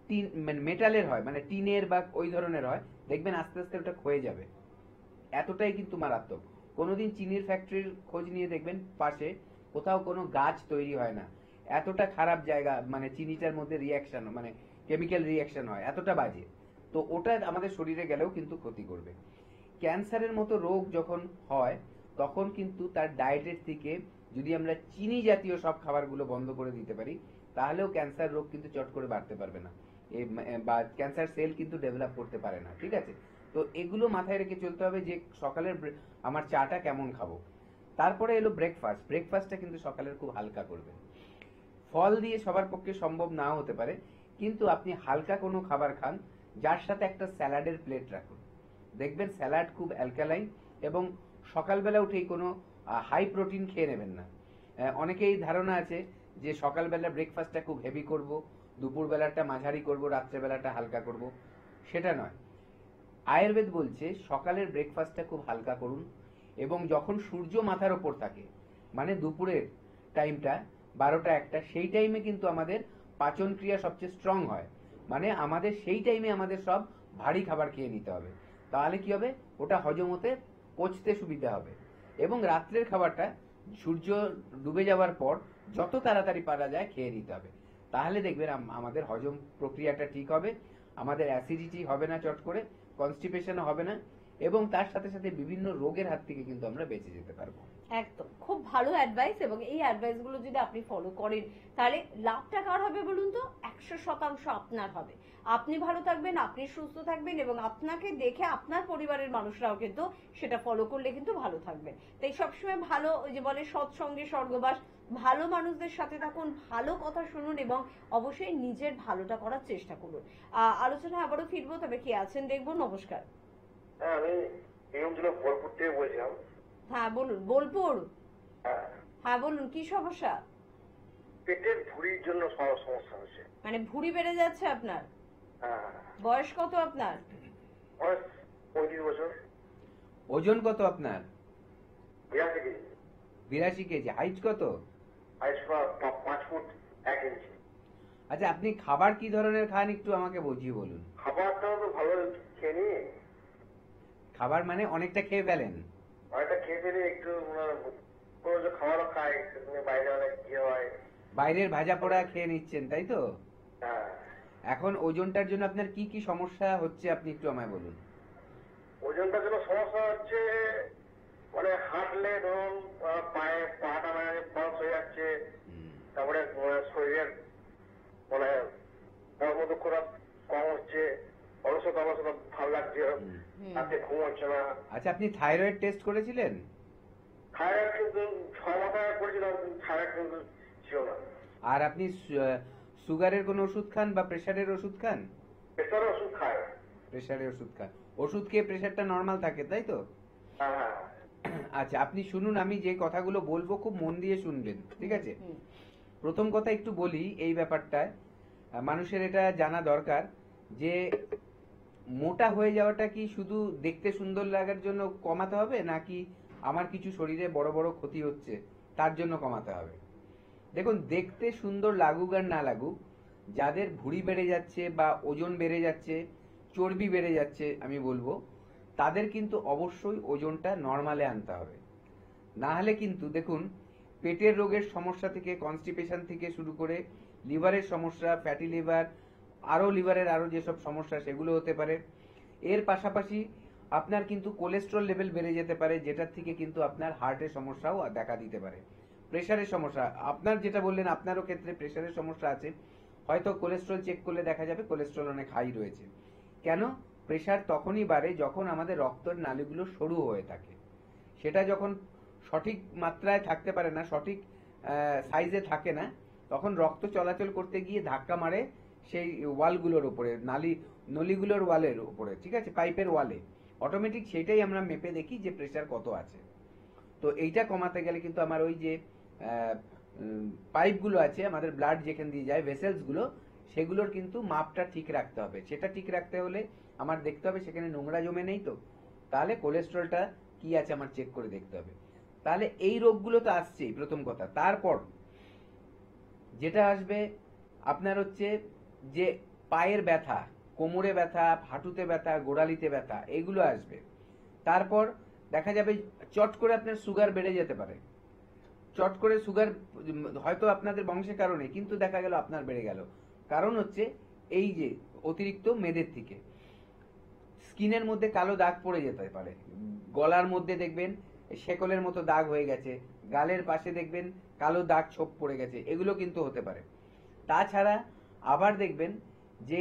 টিন মানে মেটালের হয়, মানে টিনের বা ওই ধরনের হয়, দেখবেন আস্তে আস্তে ওটা ক্ষয়ে যাবে। এতটাই কিন্তু মারাত্মক। কোনোদিন চিনির ফ্যাক্টরির খোঁজ নিয়ে দেখবেন পাশে কোথাও কোনো গাছ তৈরি হয় না, এতটা খারাপ জায়গা, মানে চিনিটার মধ্যে রিয়াকশন, মানে কেমিক্যাল রিয়াকশন হয়, এতটা বাজে। তো ওটা আমাদের শরীরে গেলেও কিন্তু ক্ষতি করবে। ক্যান্সারের মতো রোগ যখন হয় তখন কিন্তু তার ডায়েটের থেকে যদি আমরা চিনি জাতীয় সব খাবারগুলো বন্ধ করে দিতে পারি, তাহলেও ক্যান্সার রোগ কিন্তু চট করে বাড়তে পারবে না, বা ক্যান্সার সেল কিন্তু ডেভেলপ করতে পারে না, ঠিক আছে? তো এগুলো মাথায় রেখে চলতে হবে যে সকালের আমার চাটা কেমন খাবো। তারপরে এলো ব্রেকফাস্ট। ব্রেকফাস্টটা কিন্তু সকালের খুব হালকা করবেন। ফল দিয়ে সবার পক্ষে সম্ভব নাও হতে পারে, কিন্তু আপনি হালকা কোনো খাবার খান, যার সাথে একটা স্যালাডের প্লেট রাখুন। দেখবেন স্যালাড খুব অ্যালকালাইন, এবং সকালবেলা উঠেই কোনো হাই প্রোটিন খেয়ে নেবেন না। অনেকেই ধারণা আছে যে সকালবেলা ব্রেকফাস্টটা খুব হেভি করব, দুপুরবেলাটা মাঝারি করব, রাত্রেবেলাটা হালকা করব, সেটা নয়। আয়ুর্বেদ বলছে সকালের ব্রেকফাস্টটা খুব হালকা করুন, এবং যখন সূর্য মাথার ওপর থাকে, মানে দুপুরের টাইমটা 12টা 1টা, সেই টাইমে কিন্তু আমাদের পাচন ক্রিয়া সবচেয়ে স্ট্রং হয়। মানে আমাদের সেই টাইমে আমাদের সব ভারী খাবার খেয়ে নিতে হবে, তাহলে কি হবে, ওটা হজম হতে পচতে সুবিধা হবে। এবং রাত্রের খাবারটা সূর্য ডুবে যাওয়ার পর যত তাড়াতাড়ি পারা যায় খেয়ে নিতে হবে, তাহলে দেখবেন আমাদের হজম প্রক্রিয়াটা ঠিক হবে, আমাদের অ্যাসিডিটি হবে না চট করে, কনস্টিপেশনও হবে না, এবং তার সাথে সাথে বিভিন্ন রোগের হাত থেকে কিন্তু আমরা বেঁচে যেতে পারবো। একদম খুব ভালো অ্যাডভাইস, এবং এই অ্যাডভাইস গুলো যদি আপনি ফলো করেন তাহলে লাভটা কার হবে বলুন তো? 100% আপনার হবে। আপনি ভালো থাকবেন, আপনি সুস্থ থাকবেন, এবং আপনাকে দেখে আপনার পরিবারের মানুষরাও কিন্তু সেটা ফলো করলে কিন্তু ভালো থাকবে। তাই সবসময় ভালো, ওই যে বলে সৎসঙ্গে স্বর্গবাস, ভালো মানুষদের সাথে থাকুন, ভালো কথা শুনুন, এবং অবশ্যই নিজের ভালোটা করার চেষ্টা করুন। আলোচনায় আবারও ফিরবো, তবে কি আছেন দেখবো। নমস্কার। হ্যাঁ, আমি নিয়ম ছিল বোলপুর থেকে বলছিলাম। হ্যাঁ বলুন। বোলপুর? হ্যাঁ, হ্যাঁ বলুন, কি সমস্যা? পেটের ভুঁড়ির জন্য সমস্যা হচ্ছে। মানে ভুঁড়ি বেড়ে যাচ্ছে আপনার? হ্যাঁ। বয়স কত আপনার? বয়স 35 বছর। ওজন কত আপনার? 82 কেজি। 82 কেজি। হাইট কত? হাইট 5 ফুট 1 ইঞ্চি। আচ্ছা, আপনি খাবার কি ধরনের খান একটু আমাকে বুঝিয়ে বলুন। খাবারটা তো ভালো খেয়ে নি, খাবার মানে অনেকটা খেয়ে ফেলেন? অনেকটা খেয়ে ফেলে একটু কোনো যে খাবারও খাই, সেখানে বাইরে অনেক ইয়ে হয়। বাইরের ভাজা পোড়া খেয়ে নিচ্ছেন, তাই তো? হ্যাঁ, এখন ওজনটার জন্য আপনার কি কি সমস্যা হচ্ছে আপনি একটু আমায় বলুন। ওজনটার জন্য সমস্যা হচ্ছে, মানে হাঁটলে ধরুন পায়ে পাটা মানে বাউন্স হয়ে যাচ্ছে, তারপরে শরীরের মানে কর্মদক্ষতা কম হচ্ছে, অলসতা অলসতা ভালো লাগছে, রাতে ঘুম হচ্ছে না। আচ্ছা, আপনি থাইরয়েড টেস্ট করেছিলেন? থাইরয়েড কিন্তু 6 মাস আগে করেছিলাম, কিন্তু থাইরয়েড কিন্তু ছিল না। আর আপনি সুগারের কোনো ওষুধ খান বা প্রেশারের ওষুধ খান? প্রেশারের ওষুধ খায়। প্রেশারের ওষুধ খান, ওষুধ খেয়ে প্রেশারটা নর্মাল থাকে, তাই তো? হ্যাঁ হ্যাঁ। আচ্ছা, আপনি শুনুন, আমি যে কথাগুলো বলবো খুব মন দিয়ে শুনবেন, ঠিক আছে? প্রথম কথা একটু বলি এই ব্যাপারটায়, মানুষের এটা জানা দরকার যে মোটা হয়ে যাওয়াটা কি শুধু দেখতে সুন্দর লাগার জন্য কমাতে হবে, নাকি আমার কিছু শরীরে বড় বড় ক্ষতি হচ্ছে তার জন্য কমাতে হবে? দেখুন, দেখতে সুন্দর লাগুক আর না লাগুক, যাদের ভুঁড়ি বেড়ে যাচ্ছে বা ওজন বেড়ে যাচ্ছে, চর্বি বেড়ে যাচ্ছে, আমি বলবো তাদের কিন্তু অবশ্যই ওজনটা নর্মালে আনতে হবে। না হলে কিন্তু দেখুন, পেটের রোগের সমস্যা থেকে, কনস্টিপেশন থেকে শুরু করে লিভারের সমস্যা, ফ্যাটি লিভার, আরো লিভারের আরো যেসব সমস্যা সেগুলো হতে পারে। এর পাশাপাশি আপনার কিন্তু কোলেস্ট্রল লেভেল বেড়ে যেতে পারে, যেটার থেকে কিন্তু আপনার হার্টের সমস্যাও দেখা দিতে পারে। প্রেশারের সমস্যা, আপনার যেটা বললেন আপনারও ক্ষেত্রে প্রেশারের সমস্যা আছে, হয়তো কোলেস্ট্রল চেক করলে দেখা যাবে কোলেস্ট্রল অনেক হাই রয়েছে। কেন? প্রেশার তখনই বাড়ে যখন আমাদের রক্তের নালীগুলো সরু হয়ে থাকে, সেটা যখন সঠিক মাত্রায় থাকতে পারে না, সঠিক সাইজে থাকে না, তখন রক্ত চলাচল করতে গিয়ে ধাক্কা মারে সেই ওয়ালগুলোর উপরে, নলিগুলোর ওয়ালের উপরে, ঠিক আছে, পাইপের ওয়ালে। অটোমেটিক সেটাই আমরা মেপে দেখি যে প্রেশার কত আছে। তো এইটা কমাতে গেলে কিন্তু আমার ওই যে পাইপগুলো আছে, আমাদের ব্লাড যেখান দিয়ে যায়, ভেসেলস গুলো, সেগুলোর কিন্তু মাপটা ঠিক রাখতে হবে। সেটা ঠিক রাখতে হলে আমার দেখতে হবে সেখানে নোংরা জমে নেই তো, তাহলে কোলেস্ট্রলটা কি আছে আমার চেক করে দেখতে হবে। তাহলে এই রোগগুলো তো আসছেই, প্রথম কথা। তারপর যেটা আসবে আপনার হচ্ছে যে পায়ের ব্যথা, কোমরে ব্যথা, হাঁটুতে ব্যথা, গোড়ালিতে ব্যথা, এগুলো আসবে। তারপর দেখা যাবে চট করে আপনার সুগার বেড়ে যেতে পারে। চট করে সুগার হয়তো আপনাদের বংশের কারণে, কিন্তু দেখা গেল আপনার বেড়ে গেল, কারণ হচ্ছে এই যে অতিরিক্ত মেদের থেকে স্কিনের মধ্যে কালো দাগ পড়ে যেতে পারে, গলার মধ্যে দেখবেন শেকলের মতো দাগ হয়ে গেছে, গালের পাশে দেখবেন কালো দাগ ছোপ পড়ে গেছে, এগুলো কিন্তু হতে পারে। তাছাড়া আবার দেখবেন যে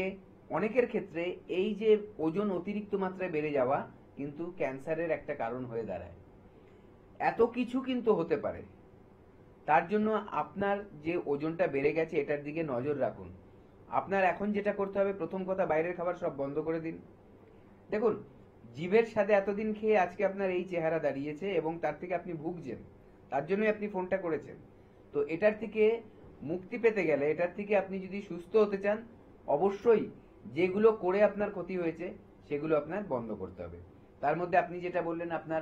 অনেকের ক্ষেত্রে এই যে ওজন অতিরিক্ত মাত্রায় বেড়ে যাওয়া কিন্তু ক্যান্সারের একটা কারণ হয়ে দাঁড়ায়। এত কিছু কিন্তু হতে পারে। তার জন্য আপনার যে ওজনটা বেড়ে গেছে এটার দিকে নজর রাখুন। আপনার এখন যেটা করতে হবে, প্রথম কথা, বাইরের খাবার সব বন্ধ করে দিন। দেখুন, জীবের সাথে এতদিন খেয়ে আজকে আপনার এই চেহারা দাঁড়িয়েছে এবং তার থেকে আপনি ভুগছেন, তার জন্যই আপনি ফোনটা করেছেন। তো এটার থেকে মুক্তি পেতে গেলে, এটার থেকে আপনি যদি সুস্থ হতে চান, অবশ্যই যেগুলো করে আপনার ক্ষতি হয়েছে সেগুলো আপনার বন্ধ করতে হবে। তার মধ্যে আপনি যেটা বললেন, আপনার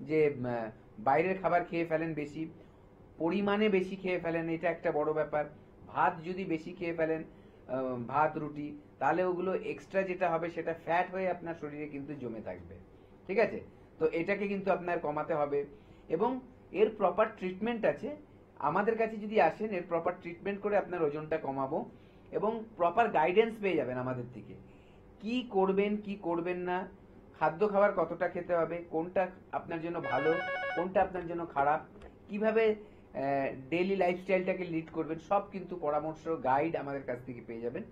যে বাইরের খাবার খেয়ে ফেলেন বেশি, পরিমাণে বেশি খেয়ে ফেলেন, এটা একটা বড় ব্যাপার। ভাত যদি বেশি খেয়ে ফেলেন, ভাত রুটি, তাহলে ওগুলো এক্সট্রা যেটা হবে সেটা ফ্যাট হয়ে আপনার শরীরে কিন্তু জমে থাকবে, ঠিক আছে? তো এটাকে কিন্তু আপনার কমাতে হবে এবং এর প্রপার ট্রিটমেন্ট আছে। আমাদের কাছে যদি আসেন, এর প্রপার ট্রিটমেন্ট করে আপনার ওজনটা কমাবো এবং প্রপার গাইডেন্স পেয়ে যাবেন আমাদের থেকে, কি করবেন কি করবেন না, খাদ্য খাবার কতটা খেতে হবে, কোনটা আপনার জন্য ভালো, কোনটা আপনার জন্য খারাপ, কিভাবে ডেইলি লাইফস্টাইলটাকে লিড করবেন, সব কিন্তু পরামর্শ, গাইড আমাদের কাছ থেকে পেয়ে যাবেন।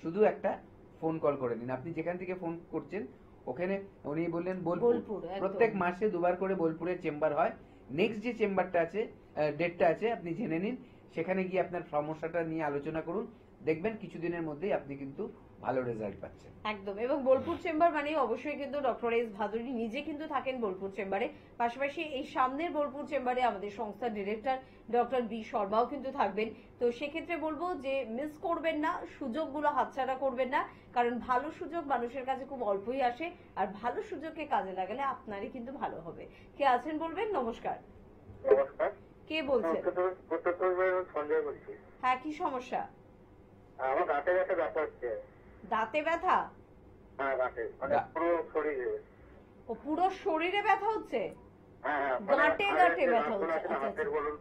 শুধু একটা ফোন কল করে নিন। আপনি যেখান থেকে ফোন করছেন ওখানে, উনি বললেন বোলপুর, একদম। প্রত্যেক মাসে 2 বার করে বোলপুরের চেম্বার হয়। নেক্সট যে চেম্বারটা আছে, ডেটটা আছে, আপনি জেনে নিন, সেখানে গিয়ে আপনার সমস্যাটা নিয়ে আলোচনা করুন। দেখবেন কিছুদিনের মধ্যেই আপনি কিন্তু ভালো রেজাল্ট পাচ্ছেন। একদম। এবং বোলপুর চেম্বার মানে অবশ্যই কিন্তু ডক্টর এস ভাদুরী নিজে কিন্তু থাকেন বোলপুর চেম্বারে, পাশাপাশি এই সামনের বোলপুর চেম্বারে আমাদের সংস্থার ডিরেক্টর ডক্টর বি শর্মাও কিন্তু থাকবেন। তো সেক্ষেত্রে বলবো যে মিস করবেন না, সুযোগগুলো হাতছাড়া করবেন না, কারণ ভালো সুযোগ মানুষের কাছে খুব অল্পই আসে, আর ভালো সুযোগকে কাজে লাগালে আপনারই কিন্তু ভালো হবে। কে আছেন বলবেন? নমস্কার, নমস্কার। কে বলছেন? সঞ্জয় বলছি। হ্যাঁ, কি সমস্যা? আমার গাঁটে গাঁটে ব্যথা হচ্ছে। দাঁতে ব্যথা? হ্যাঁ গাঁটে, মানে পুরো শরীরে। ও পুরো শরীরে ব্যথা হচ্ছে? হ্যাঁ হ্যাঁ, মানে গাঁটে গাঁটে ব্যথা হচ্ছে? আচ্ছা হাতের আচ্ছা, বলুন,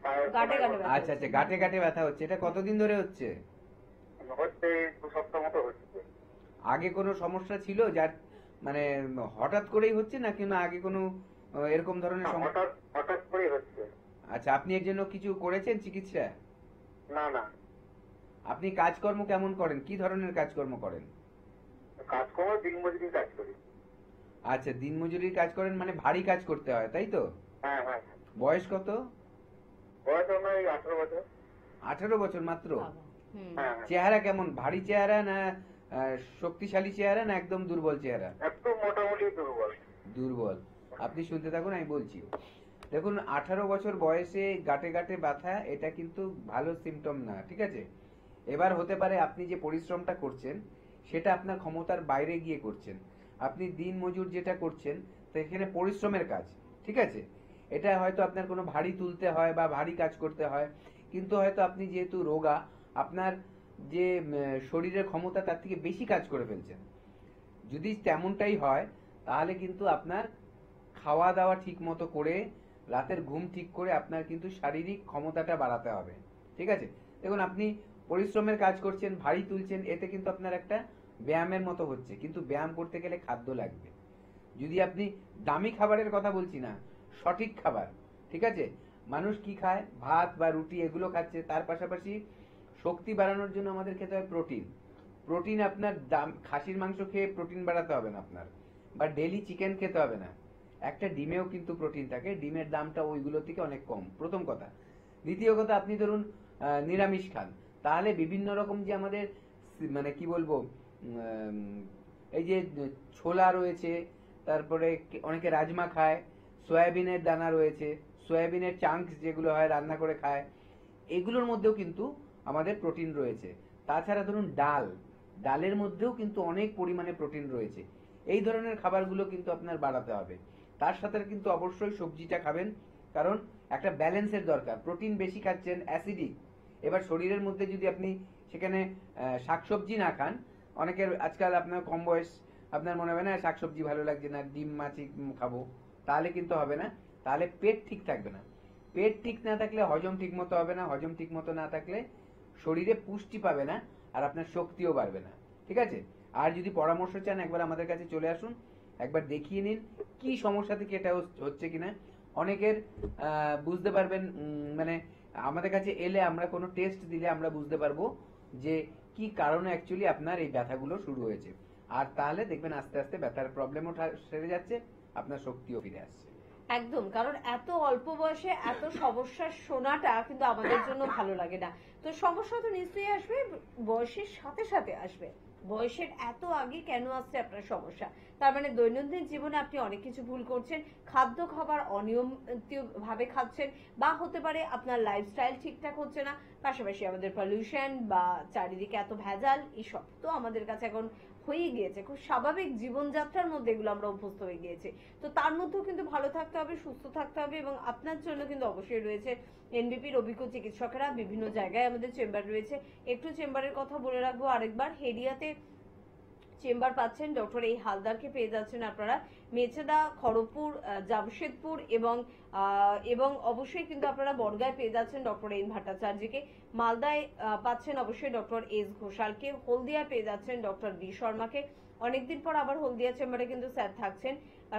পায়ের গাঁটে গাঁটে বলুন। ব্যথা আচ্ছা আচ্ছা, গাঁটে গাঁটে ব্যথা হচ্ছে। এটা কতদিন ধরে হচ্ছে? হচ্ছে 2 সপ্তাহ মতো হচ্ছে। আগে কোনো সমস্যা ছিল যার মানে হঠাৎ করেই হচ্ছে, নাকি না আগে কোনো এরকম ধরনের সমস্যা? হঠাৎ হঠাৎ করেই হচ্ছে। আচ্ছা, আপনি এর জন্য কিছু করেছেন চিকিৎসা? না না, আপনি কাজকর্ম কেমন করেন? কি ধরনের কাজকর্ম করেন? কাজকর্ম দিনমজুরি কাজ করি। আচ্ছা, দিনমজুরির কাজ করেন, মানে ভারী কাজ করতে হয়, তাই তো? হ্যাঁ হ্যাঁ, বয়স কত? বয়স আমার এই 18 বছর। 18 বছর মাত্র? বাবা, হুম। হ্যাঁ হ্যাঁ, চেহারা কেমন? ভারী চেহারা না শক্তিশালী চেহারা না একদম দুর্বল চেহারা? একটু মোটামুটি দুর্বল। দুর্বল। আপনি শুনতে থাকুন, আমি বলছি। দেখুন, 18 বছর বয়সে গাঁটে গাঁটে ব্যথা, এটা কিন্তু ভালো সিমটম না, ঠিক আছে? এবার হতে পারে আপনি যে পরিশ্রমটা করছেন সেটা আপনার ক্ষমতার বাইরে গিয়ে করছেন। আপনি দিন মজুর যেটা করছেন তো এখানে পরিশ্রমের কাজ, ঠিক আছে? এটা হয়তো আপনার কোনো ভারী তুলতে হয় বা ভারী কাজ করতে হয়, কিন্তু হয়তো আপনি যেহেতু রোগা, আপনার যে শরীরের ক্ষমতা তার থেকে বেশি কাজ করে ফেলছেন। যদি তেমনটাই হয় তাহলে কিন্তু আপনার খাওয়া দাওয়া ঠিক মতো করে, রাতের ঘুম ঠিক করে আপনার কিন্তু শারীরিক ক্ষমতাটা বাড়াতে হবে, ঠিক আছে? দেখুন, আপনি পরিশ্রমের কাজ করছেন, ভারী তুলছেন, এতে কিন্তু আপনার একটা ব্যায়ামের মতো হচ্ছে, কিন্তু ব্যায়াম করতে গেলে খাদ্য লাগবে। যদি আপনি দামি খাবারের কথা বলছি না, সঠিক খাবার, ঠিক আছে? মানুষ কি খায়? ভাত বা রুটি এগুলো খাচ্ছে, তার পাশাপাশি শক্তি বাড়ানোর জন্য আমাদের খেতে হয় প্রোটিন। প্রোটিন আপনার খাসির মাংস খেয়ে প্রোটিন বাড়াতে হবে না আপনার, বা ডেলি চিকেন খেতে হবে না। একটা ডিমেও কিন্তু প্রোটিন থাকে, ডিমের দামটা ওইগুলো থেকে অনেক কম, প্রথম কথা। দ্বিতীয় কথা, আপনি ধরুন নিরামিষ খান, তাহলে বিভিন্ন রকম যে আমাদের মানে কি বলবো, এই যে ছোলা রয়েছে, তারপরে অনেকে রাজমা খায়, সয়াবিনের দানা রয়েছে, সয়াবিনের চাঙ্কস যেগুলো হয় রান্না করে খায়, এগুলোর মধ্যেও কিন্তু আমাদের প্রোটিন রয়েছে। তাছাড়া ধরুন ডালের মধ্যেও কিন্তু অনেক পরিমাণে প্রোটিন রয়েছে। এই ধরনের খাবারগুলো কিন্তু আপনার বাড়াতে হবে। তার সাথে কিন্তু অবশ্যই সবজিটা খাবেন, কারণ একটা ব্যালেন্সের দরকার। প্রোটিন বেশি খাচ্ছেন, অ্যাসিডিক। এবার শরীরের মধ্যে যদি আপনি সেখানে শাকসবজি না খান, অনেকের আজকাল আপনার কম বয়স, আপনার মনে হবে না শাকসবজি ভালো লাগছে না, ডিম মাছই খাবো, তাহলে কিন্তু হবে না। তাহলে পেট ঠিক থাকবে না। পেট ঠিক না থাকলে হজম ঠিক মতো হবে না, হজম ঠিক মতো না থাকলে শরীরে পুষ্টি পাবে না, আর আপনার শক্তিও বাড়বে না, ঠিক আছে? আর যদি পরামর্শ চান, একবার আমাদের কাছে চলে আসুন, একবার দেখিয়ে নিন কি সমস্যা থেকে এটা হচ্ছে কিনা। অনেকের বুঝতে পারবেন, মানে আমাদের কাছে এলে আমরা কোনো টেস্ট দিলে আমরা বুঝতে পারবো যে কি কারণে অ্যাকচুয়ালি আপনার এই ব্যথাগুলো শুরু হয়েছে। আর তাহলে দেখবেন আস্তে আস্তে ব্যথার প্রবলেমও সেরে যাচ্ছে, আপনার শক্তিও ফিরে আসছে। একদম, কারণ এত অল্প বয়সে এত সমস্যা শোনাটা কিন্তু আমাদের জন্য ভালো লাগে না। তো সমস্যা তো নিশ্চয়ই আসবে, বয়সের সাথে সাথে আসবে। বয়সের এত আগে কেন আসছে আপনার সমস্যা? তার মানে দৈনন্দিন জীবনে আপনি অনেক কিছু ভুল করছেন, খাদ্য খাবার অনিয়মিত ভাবে খাচ্ছেন, বা হতে পারে আপনার লাইফস্টাইল ঠিকঠাক হচ্ছে না, পাশাপাশি আমাদের পলিউশন বা চারিদিকে এত ভেজাল, এসব তো আমাদের কাছে এখন হয়ে গিয়েছে, খুব স্বাভাবিক জীবনযাত্রার মধ্যে এগুলো আমরা অভ্যস্ত হয়ে গিয়েছি। তো তার মধ্যেও কিন্তু ভালো থাকতে হবে, সুস্থ থাকতে হবে, এবং আপনার জন্য কিন্তু অবশ্যই রয়েছে এনবিপির অভিজ্ঞ চিকিৎসকেরা, বিভিন্ন জায়গায় আমাদের চেম্বার রয়েছে। একটু চেম্বারের কথা বলে রাখবো আরেকবার, হেডিয়াতে চেম্বার পাচ্ছেন ডক্টর এই হালদারকে পেয়ে যাচ্ছেন আপনারা, মেছেদা, খড়গপুর, জামশেদপুর এবং অবশ্যই কিন্তু আপনারা বনগাঁয় পেয়ে যাচ্ছেন ডক্টর এন ভট্টাচার্যকে, মালদায় পাচ্ছেন অবশ্যই ডক্টর এস ঘোষালকে, হলদিয়ায় পেয়ে যাচ্ছেন ডক্টর বি শর্মাকে, অনেকদিন পর আবার হলদিয়া চেম্বারে কিন্তু স্যার থাকছেন,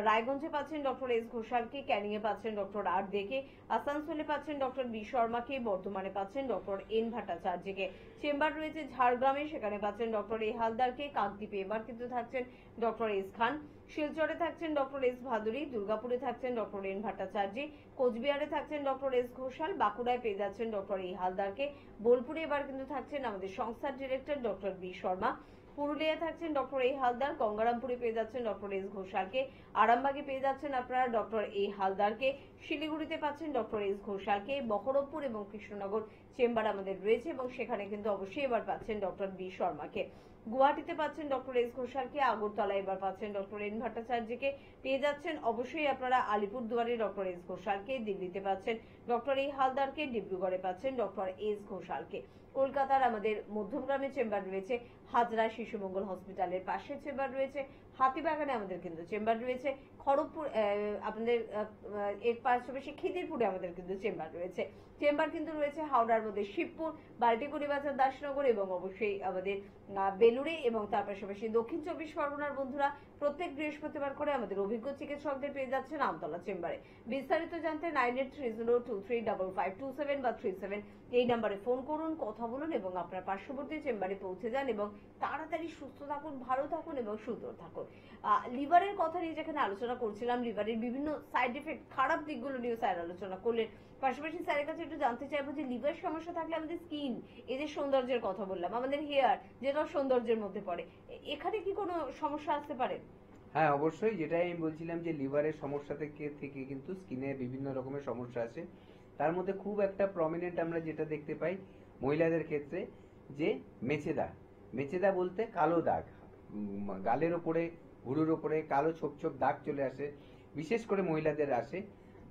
রায়গঞ্জে পাচ্ছেন ডক্টর এস ঘোষালকে, ক্যানিং এ পাচ্ছেন ডক্টর আর দেকে, আসানসোলে পাচ্ছেন ডক্টর বি শর্মাকে, বর্ধমানে পাচ্ছেন ডক্টর এন ভট্টাচার্যকে। চেম্বার রয়েছে ঝাড়গ্রামে, সেখানে পাচ্ছেন ডক্টর এ হালদারকে, কাকদ্বীপে এবার কিন্তু থাকছেন ডক্টর এস খান, শিলচরে থাকছেন ডক্টর এস ভাদুরী, দুর্গাপুরে থাকছেন ডক্টর এন ভট্টাচার্য, কোচবিহারে থাকছেন ডক্টর এস ঘোষাল, বাঁকুড়ায় পেয়ে যাচ্ছেন ডক্টর এ হালদারকে, বোলপুরে এবার কিন্তু থাকছেন আমাদের সংস্থার director doctor B Sharma, Purulia থাকছেন ডক্টর এ হালদার, গঙ্গারামপুরে পেয়ে যাচ্ছেন ডক্টর এস ঘোষালকে, আরামবাগে পেয়ে যাচ্ছেন আপনারা ডক্টর এ হালদারকে, শিলিগুড়িতে পাচ্ছেন ডক্টর এস ঘোষালকে, বহরমপুর এবং কৃষ্ণনগর চেম্বার আমাদের রয়েছে এবং সেখানে কিন্তু অবশ্যই এবার পাচ্ছেন ডক্টর বি শর্মাকে। গুয়াহাটিতে পাচ্ছেন ডক্টর এস ঘোষালকে, আগরতলা এবার পাচ্ছেন ডক্টর এন ভট্টাচার্যকে, পেয়ে যাচ্ছেন অবশ্যই আপনারা আলিপুরদুয়ারে ডক্টর এস ঘোষালকে, দিল্লিতে পাচ্ছেন ডক্টর এ হালদারকে, ডিব্রুগড়ে পাচ্ছেন ডক্টর এস ঘোষালকে। কলকাতার আমাদের মধ্যমগ্রামে চেম্বার রয়েছে, হাজরা শিশু মঙ্গল হসপিটালের পাশে চেম্বার রয়েছে, হাতিবাগানে আমাদের কিন্তু চেম্বার রয়েছে, খড়গপুর আপনাদের এর পাশাপাশি খিদিরপুরে আমাদের কিন্তু চেম্বার রয়েছে। চেম্বার কিন্তু রয়েছে হাওড়ার মধ্যে শিবপুর, বাল্টিকুড়ি বাজার, দাসনগর এবং অবশ্যই আমাদের বেলুড়ে এবং তার পাশাপাশি দক্ষিণ 24 পরগনার বন্ধুরা প্রত্যেক বৃহস্পতিবার করে আমাদের অভিজ্ঞ চিকিৎসকদের পেয়ে যাচ্ছেন আমতলা চেম্বারে। বিস্তারিত জানতে 9830235527 বা 37 এই নাম্বারে ফোন করুন, কথা বলুন এবং আপনার পার্শ্ববর্তী চেম্বারে পৌঁছে যান এবং তাড়াতাড়ি সুস্থ থাকুন, ভালো থাকুন এবং সুন্দর থাকুন। লিভারের কথা নিয়ে যেখানে আলোচনা করছিলাম, লিভারের বিভিন্ন সাইড এফেক্ট, খারাপ দিকগুলো নিয়ে স্যার আলোচনা করলেন। পাশাপাশি স্যারের কাছে একটু জানতে চাইবো যে লিভার সমস্যা থাকলে আমাদের স্কিন, এই যে সৌন্দর্যের কথা বললাম, আমাদের হেয়ার যেটা সৌন্দর্যের মধ্যে পড়ে, এখানে কি কোনো সমস্যা আসতে পারে? হ্যাঁ, অবশ্যই। যেটাই আমি বলছিলাম যে লিভারের সমস্যা থেকে কিন্তু স্কিনে বিভিন্ন রকমের সমস্যা আছে। তার মধ্যে খুব একটা প্রমিনেন্ট আমরা যেটা দেখতে পাই মহিলাদের ক্ষেত্রে, যে মেচেদা। মেচেদা বলতে কালো দাগ, গালের ওপরে, ভুরুর ওপরে কালো ছোপ ছোপ দাগ চলে আসে, বিশেষ করে মহিলাদের আসে।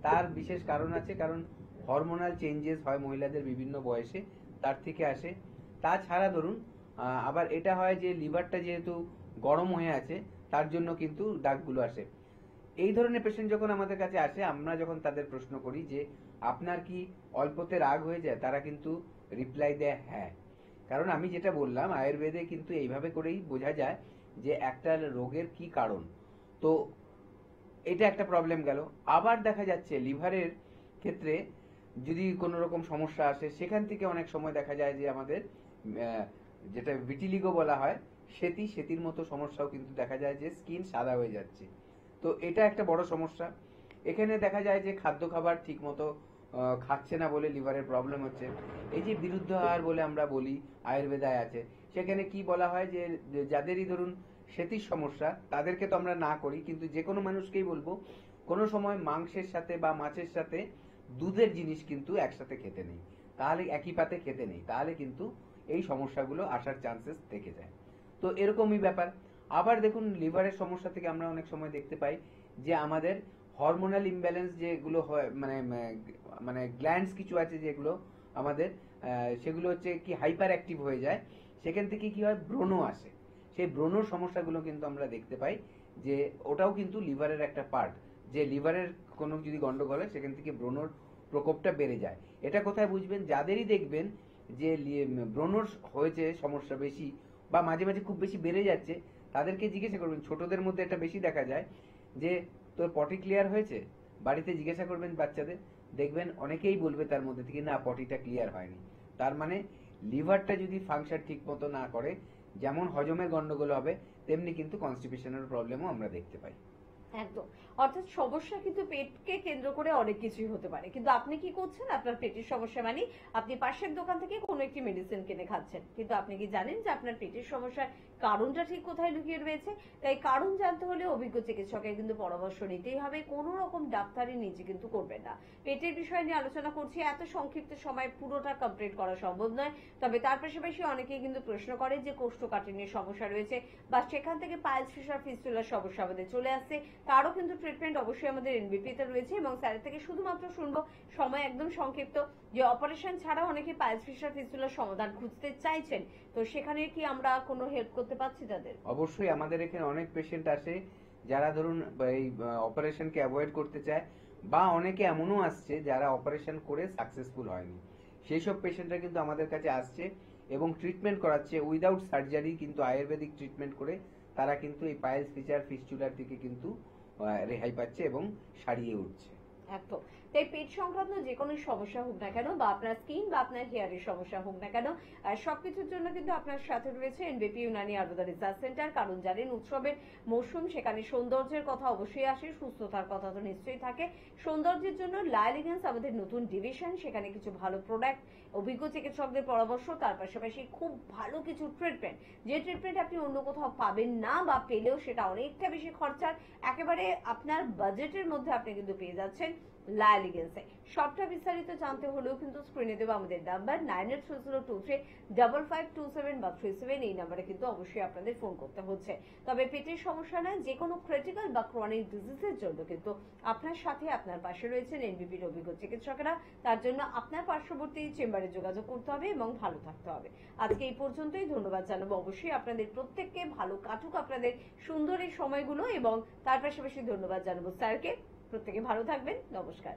তার বিশেষ কারণ আছে, কারণ হরমোনাল চেঞ্জেস হয় মহিলাদের বিভিন্ন বয়সে, তার থেকে আসে। তাছাড়া ধরুন আবার এটা হয় যে লিভারটা যেহেতু গরম হয়ে আছে তার জন্য কিন্তু দাগগুলো আসে। এই ধরনের পেশেন্ট যখন আমাদের কাছে আসে, আমরা যখন তাদের প্রশ্ন করি যে আপনার কি অল্পতে রাগ হয়ে যায়, তারা কিন্তু রিপ্লাই দেয় হ্যাঁ। কারণ আমি যেটা বললাম, আয়ুর্বেদে কিন্তু এইভাবে করেই বোঝা যায় যে একটা রোগের কি কারণ। তো এটা একটা প্রবলেম গেল। আবার দেখা যাচ্ছে লিভারের ক্ষেত্রে যদি কোনো রকম সমস্যা আসে, সেখান থেকে অনেক সময় দেখা যায় যে আমাদের যেটা ভিটিলিগো বলা হয়, সেতির মতো সমস্যাও কিন্তু দেখা যায় যে স্কিন সাদা হয়ে যাচ্ছে। তো এটা একটা বড় সমস্যা। এখানে দেখা যায় যে খাদ্য খাবার ঠিক মতো খাচ্ছে না বলে লিভারের প্রবলেম হচ্ছে। এই যে বিরুদ্ধ আহার বলে আমরা বলি, আয়ুর্বেদায় আছে, সেখানে কি বলা হয় যে যাদেরই ধরুন সেতির সমস্যা তাদেরকে তো আমরা না করি, কিন্তু যে কোনো মানুষকেই বলবো কোনো সময় মাংসের সাথে বা মাছের সাথে দুধের জিনিস কিন্তু একসাথে খেতে নেই, তাহলে একই পাতে খেতে নেই, তাহলে কিন্তু এই সমস্যাগুলো আসার চান্সেস থেকে যায়। তো এরকমই ব্যাপার। আবার দেখুন লিভারের সমস্যা থেকে আমরা অনেক সময় দেখতে পাই যে আমাদের হরমোনাল ইমব্যালেন্স যেগুলো হয়, মানে গ্ল্যান্ডস কিছু আছে যেগুলো আমাদের সেগুলো হচ্ছে কি হাইপার অ্যাক্টিভ হয়ে যায়, সেখান থেকে কি হয় ব্রণ আসে। সেই ব্রণর সমস্যাগুলো কিন্তু আমরা দেখতে পাই যে ওটাও কিন্তু লিভারের একটা পার্ট, যে লিভারের কোনো যদি গন্ডগোল হয় সেখান থেকে ব্রণর প্রকোপটা বেড়ে যায়। এটা কোথায় বুঝবেন? যাদেরই দেখবেন যে ব্রণর হয়েছে সমস্যা বেশি বা মাঝে মাঝে খুব বেশি বেড়ে যাচ্ছে, তাদেরকে জিজ্ঞাসা করবেন। ছোটদের মধ্যে এটা বেশি দেখা যায় যে তোর পটি ক্লিয়ার হয়েছে, বাড়িতে জিজ্ঞাসা করবেন বাচ্চাদের, দেখবেন অনেকেই বলবে তার মধ্যে থেকে না পটিটা ক্লিয়ার হয়নি। তার মানে লিভারটা যদি ফাংশন ঠিক মতো না করে, যেমন হজমের গন্ডগোল হবে, তেমনি কিন্তু কনস্টিপেশনের প্রবলেমও আমরা দেখতে পাই। একদম। অর্থাৎ সমস্যা কিন্তু পেটকে কেন্দ্র করে অনেক কিছুই হতে পারে, কিন্তু আপনি কি করছেন? আপনার পেটের সমস্যা মানে আপনি পাশের দোকান থেকে কোনো একটি মেডিসিন কিনে খাচ্ছেন, কিন্তু আপনি কি জানেন যে আপনার পেটের সমস্যার কারণটা ঠিক কোথায় লুকিয়ে রয়েছে? তাই কারণ জানতে হলে অভিজ্ঞ চিকিৎসকের কিন্তু পরামর্শ নিতেই হবে, কোনো রকম ডাক্তারি নিজে কিন্তু করবেন না। পেটের বিষয় নিয়ে আলোচনা করছি, এত সংক্ষিপ্ত সময় পুরোটা কমপ্লিট করা সম্ভব নয়। তবে তার পাশাপাশি অনেকেই কিন্তু প্রশ্ন করে যে কোষ্ঠকাঠিন্যের সমস্যা রয়েছে বা সেখান থেকে পাইলস, ফিশার, ফিস্টুলার সমস্যা আমাদের চলে আসছে, তারও কিন্তু ট্রিটমেন্ট অবশ্যই আমাদের এনবিপি তে রয়েছে এবং স্যারের থেকে শুধুমাত্র শুনবো, সময় একদম সংক্ষিপ্ত, যে অপারেশন ছাড়া অনেকে পাইলস, ফিশার, ফিস্টুলার সমাধান খুঁজতে চাইছেন, তো সেখানে কি আমরা কোনো হেল্প করতে পারছি তাদের? অবশ্যই। আমাদের এখানে অনেক পেশেন্ট আসে যারা ধরুন এই অপারেশনকে অ্যাভয়েড করতে চায়, বা অনেকে এমনও আসছে যারা অপারেশন করে সাকসেসফুল হয়নি। সেই সব পেশেন্টরা কিন্তু আমাদের কাছে আসছে এবং ট্রিটমেন্ট করাচ্ছে উইদাউট সার্জারি, কিন্তু আয়ুর্বেদিক ট্রিটমেন্ট করে তারা কিন্তু এই পাইলস, ফিশার, ফিস্টুলার থেকে কিন্তু রেহাই পাচ্ছে এবং সারিয়ে উঠছে। একদম। তাই পেট সংক্রান্ত যে কোনো সমস্যা হোক না কেন, বা আপনার স্কিন বা আপনার হেয়ারের সমস্যা হোক না কেন, সবকিছুর জন্য কিন্তু আপনার সাথে রয়েছে এনবিপি ইউনানি আয়ুর্বেদা রিসার্চ সেন্টার। কারণ জানেন উৎসবের মৌসুম, সেখানে সৌন্দর্যের কথা অবশ্যই আসে, সুস্থতার কথা তো নিশ্চয়ই থাকে। সৌন্দর্যের জন্য লা এলিগেন্স আমাদের নতুন ডিভিশন, সেখানে কিছু ভালো প্রোডাক্ট, অভিজ্ঞ চিকিৎসকদের পরামর্শ, তার পাশাপাশি খুব ভালো কিছু ট্রিটমেন্ট, যে ট্রিটমেন্ট আপনি অন্য কোথাও পাবেন না, বা পেলেও সেটা অনেকটা বেশি খরচার, একেবারে আপনার বাজেটের মধ্যে আপনি কিন্তু পেয়ে যাচ্ছেন লাইলিগেন্সে। সবটা বিস্তারিত জানতে হলেও কিন্তু স্ক্রিনে দেবো আমাদের নাম্বার 9830235527 বা 37, এই নাম্বারে কিন্তু অবশ্যই আপনাদের ফোন করতে হচ্ছে। তবে পেটের সমস্যা নয়, যে কোনো ক্রিটিক্যাল বা ক্রনিক ডিজিজের জন্য কিন্তু আপনার সাথে আপনার পাশে রয়েছেন এনবিপির অভিজ্ঞ চিকিৎসকেরা। তার জন্য আপনার পার্শ্ববর্তী চেম্বারে যোগাযোগ করতে হবে এবং ভালো থাকতে হবে। আজকে এই পর্যন্তই, ধন্যবাদ জানাবো অবশ্যই আপনাদের প্রত্যেককে। ভালো কাটুক আপনাদের সুন্দর এই সময়গুলো, এবং তার পাশাপাশি ধন্যবাদ জানাবো স্যারকে। প্রত্যেকে ভালো থাকবেন, নমস্কার।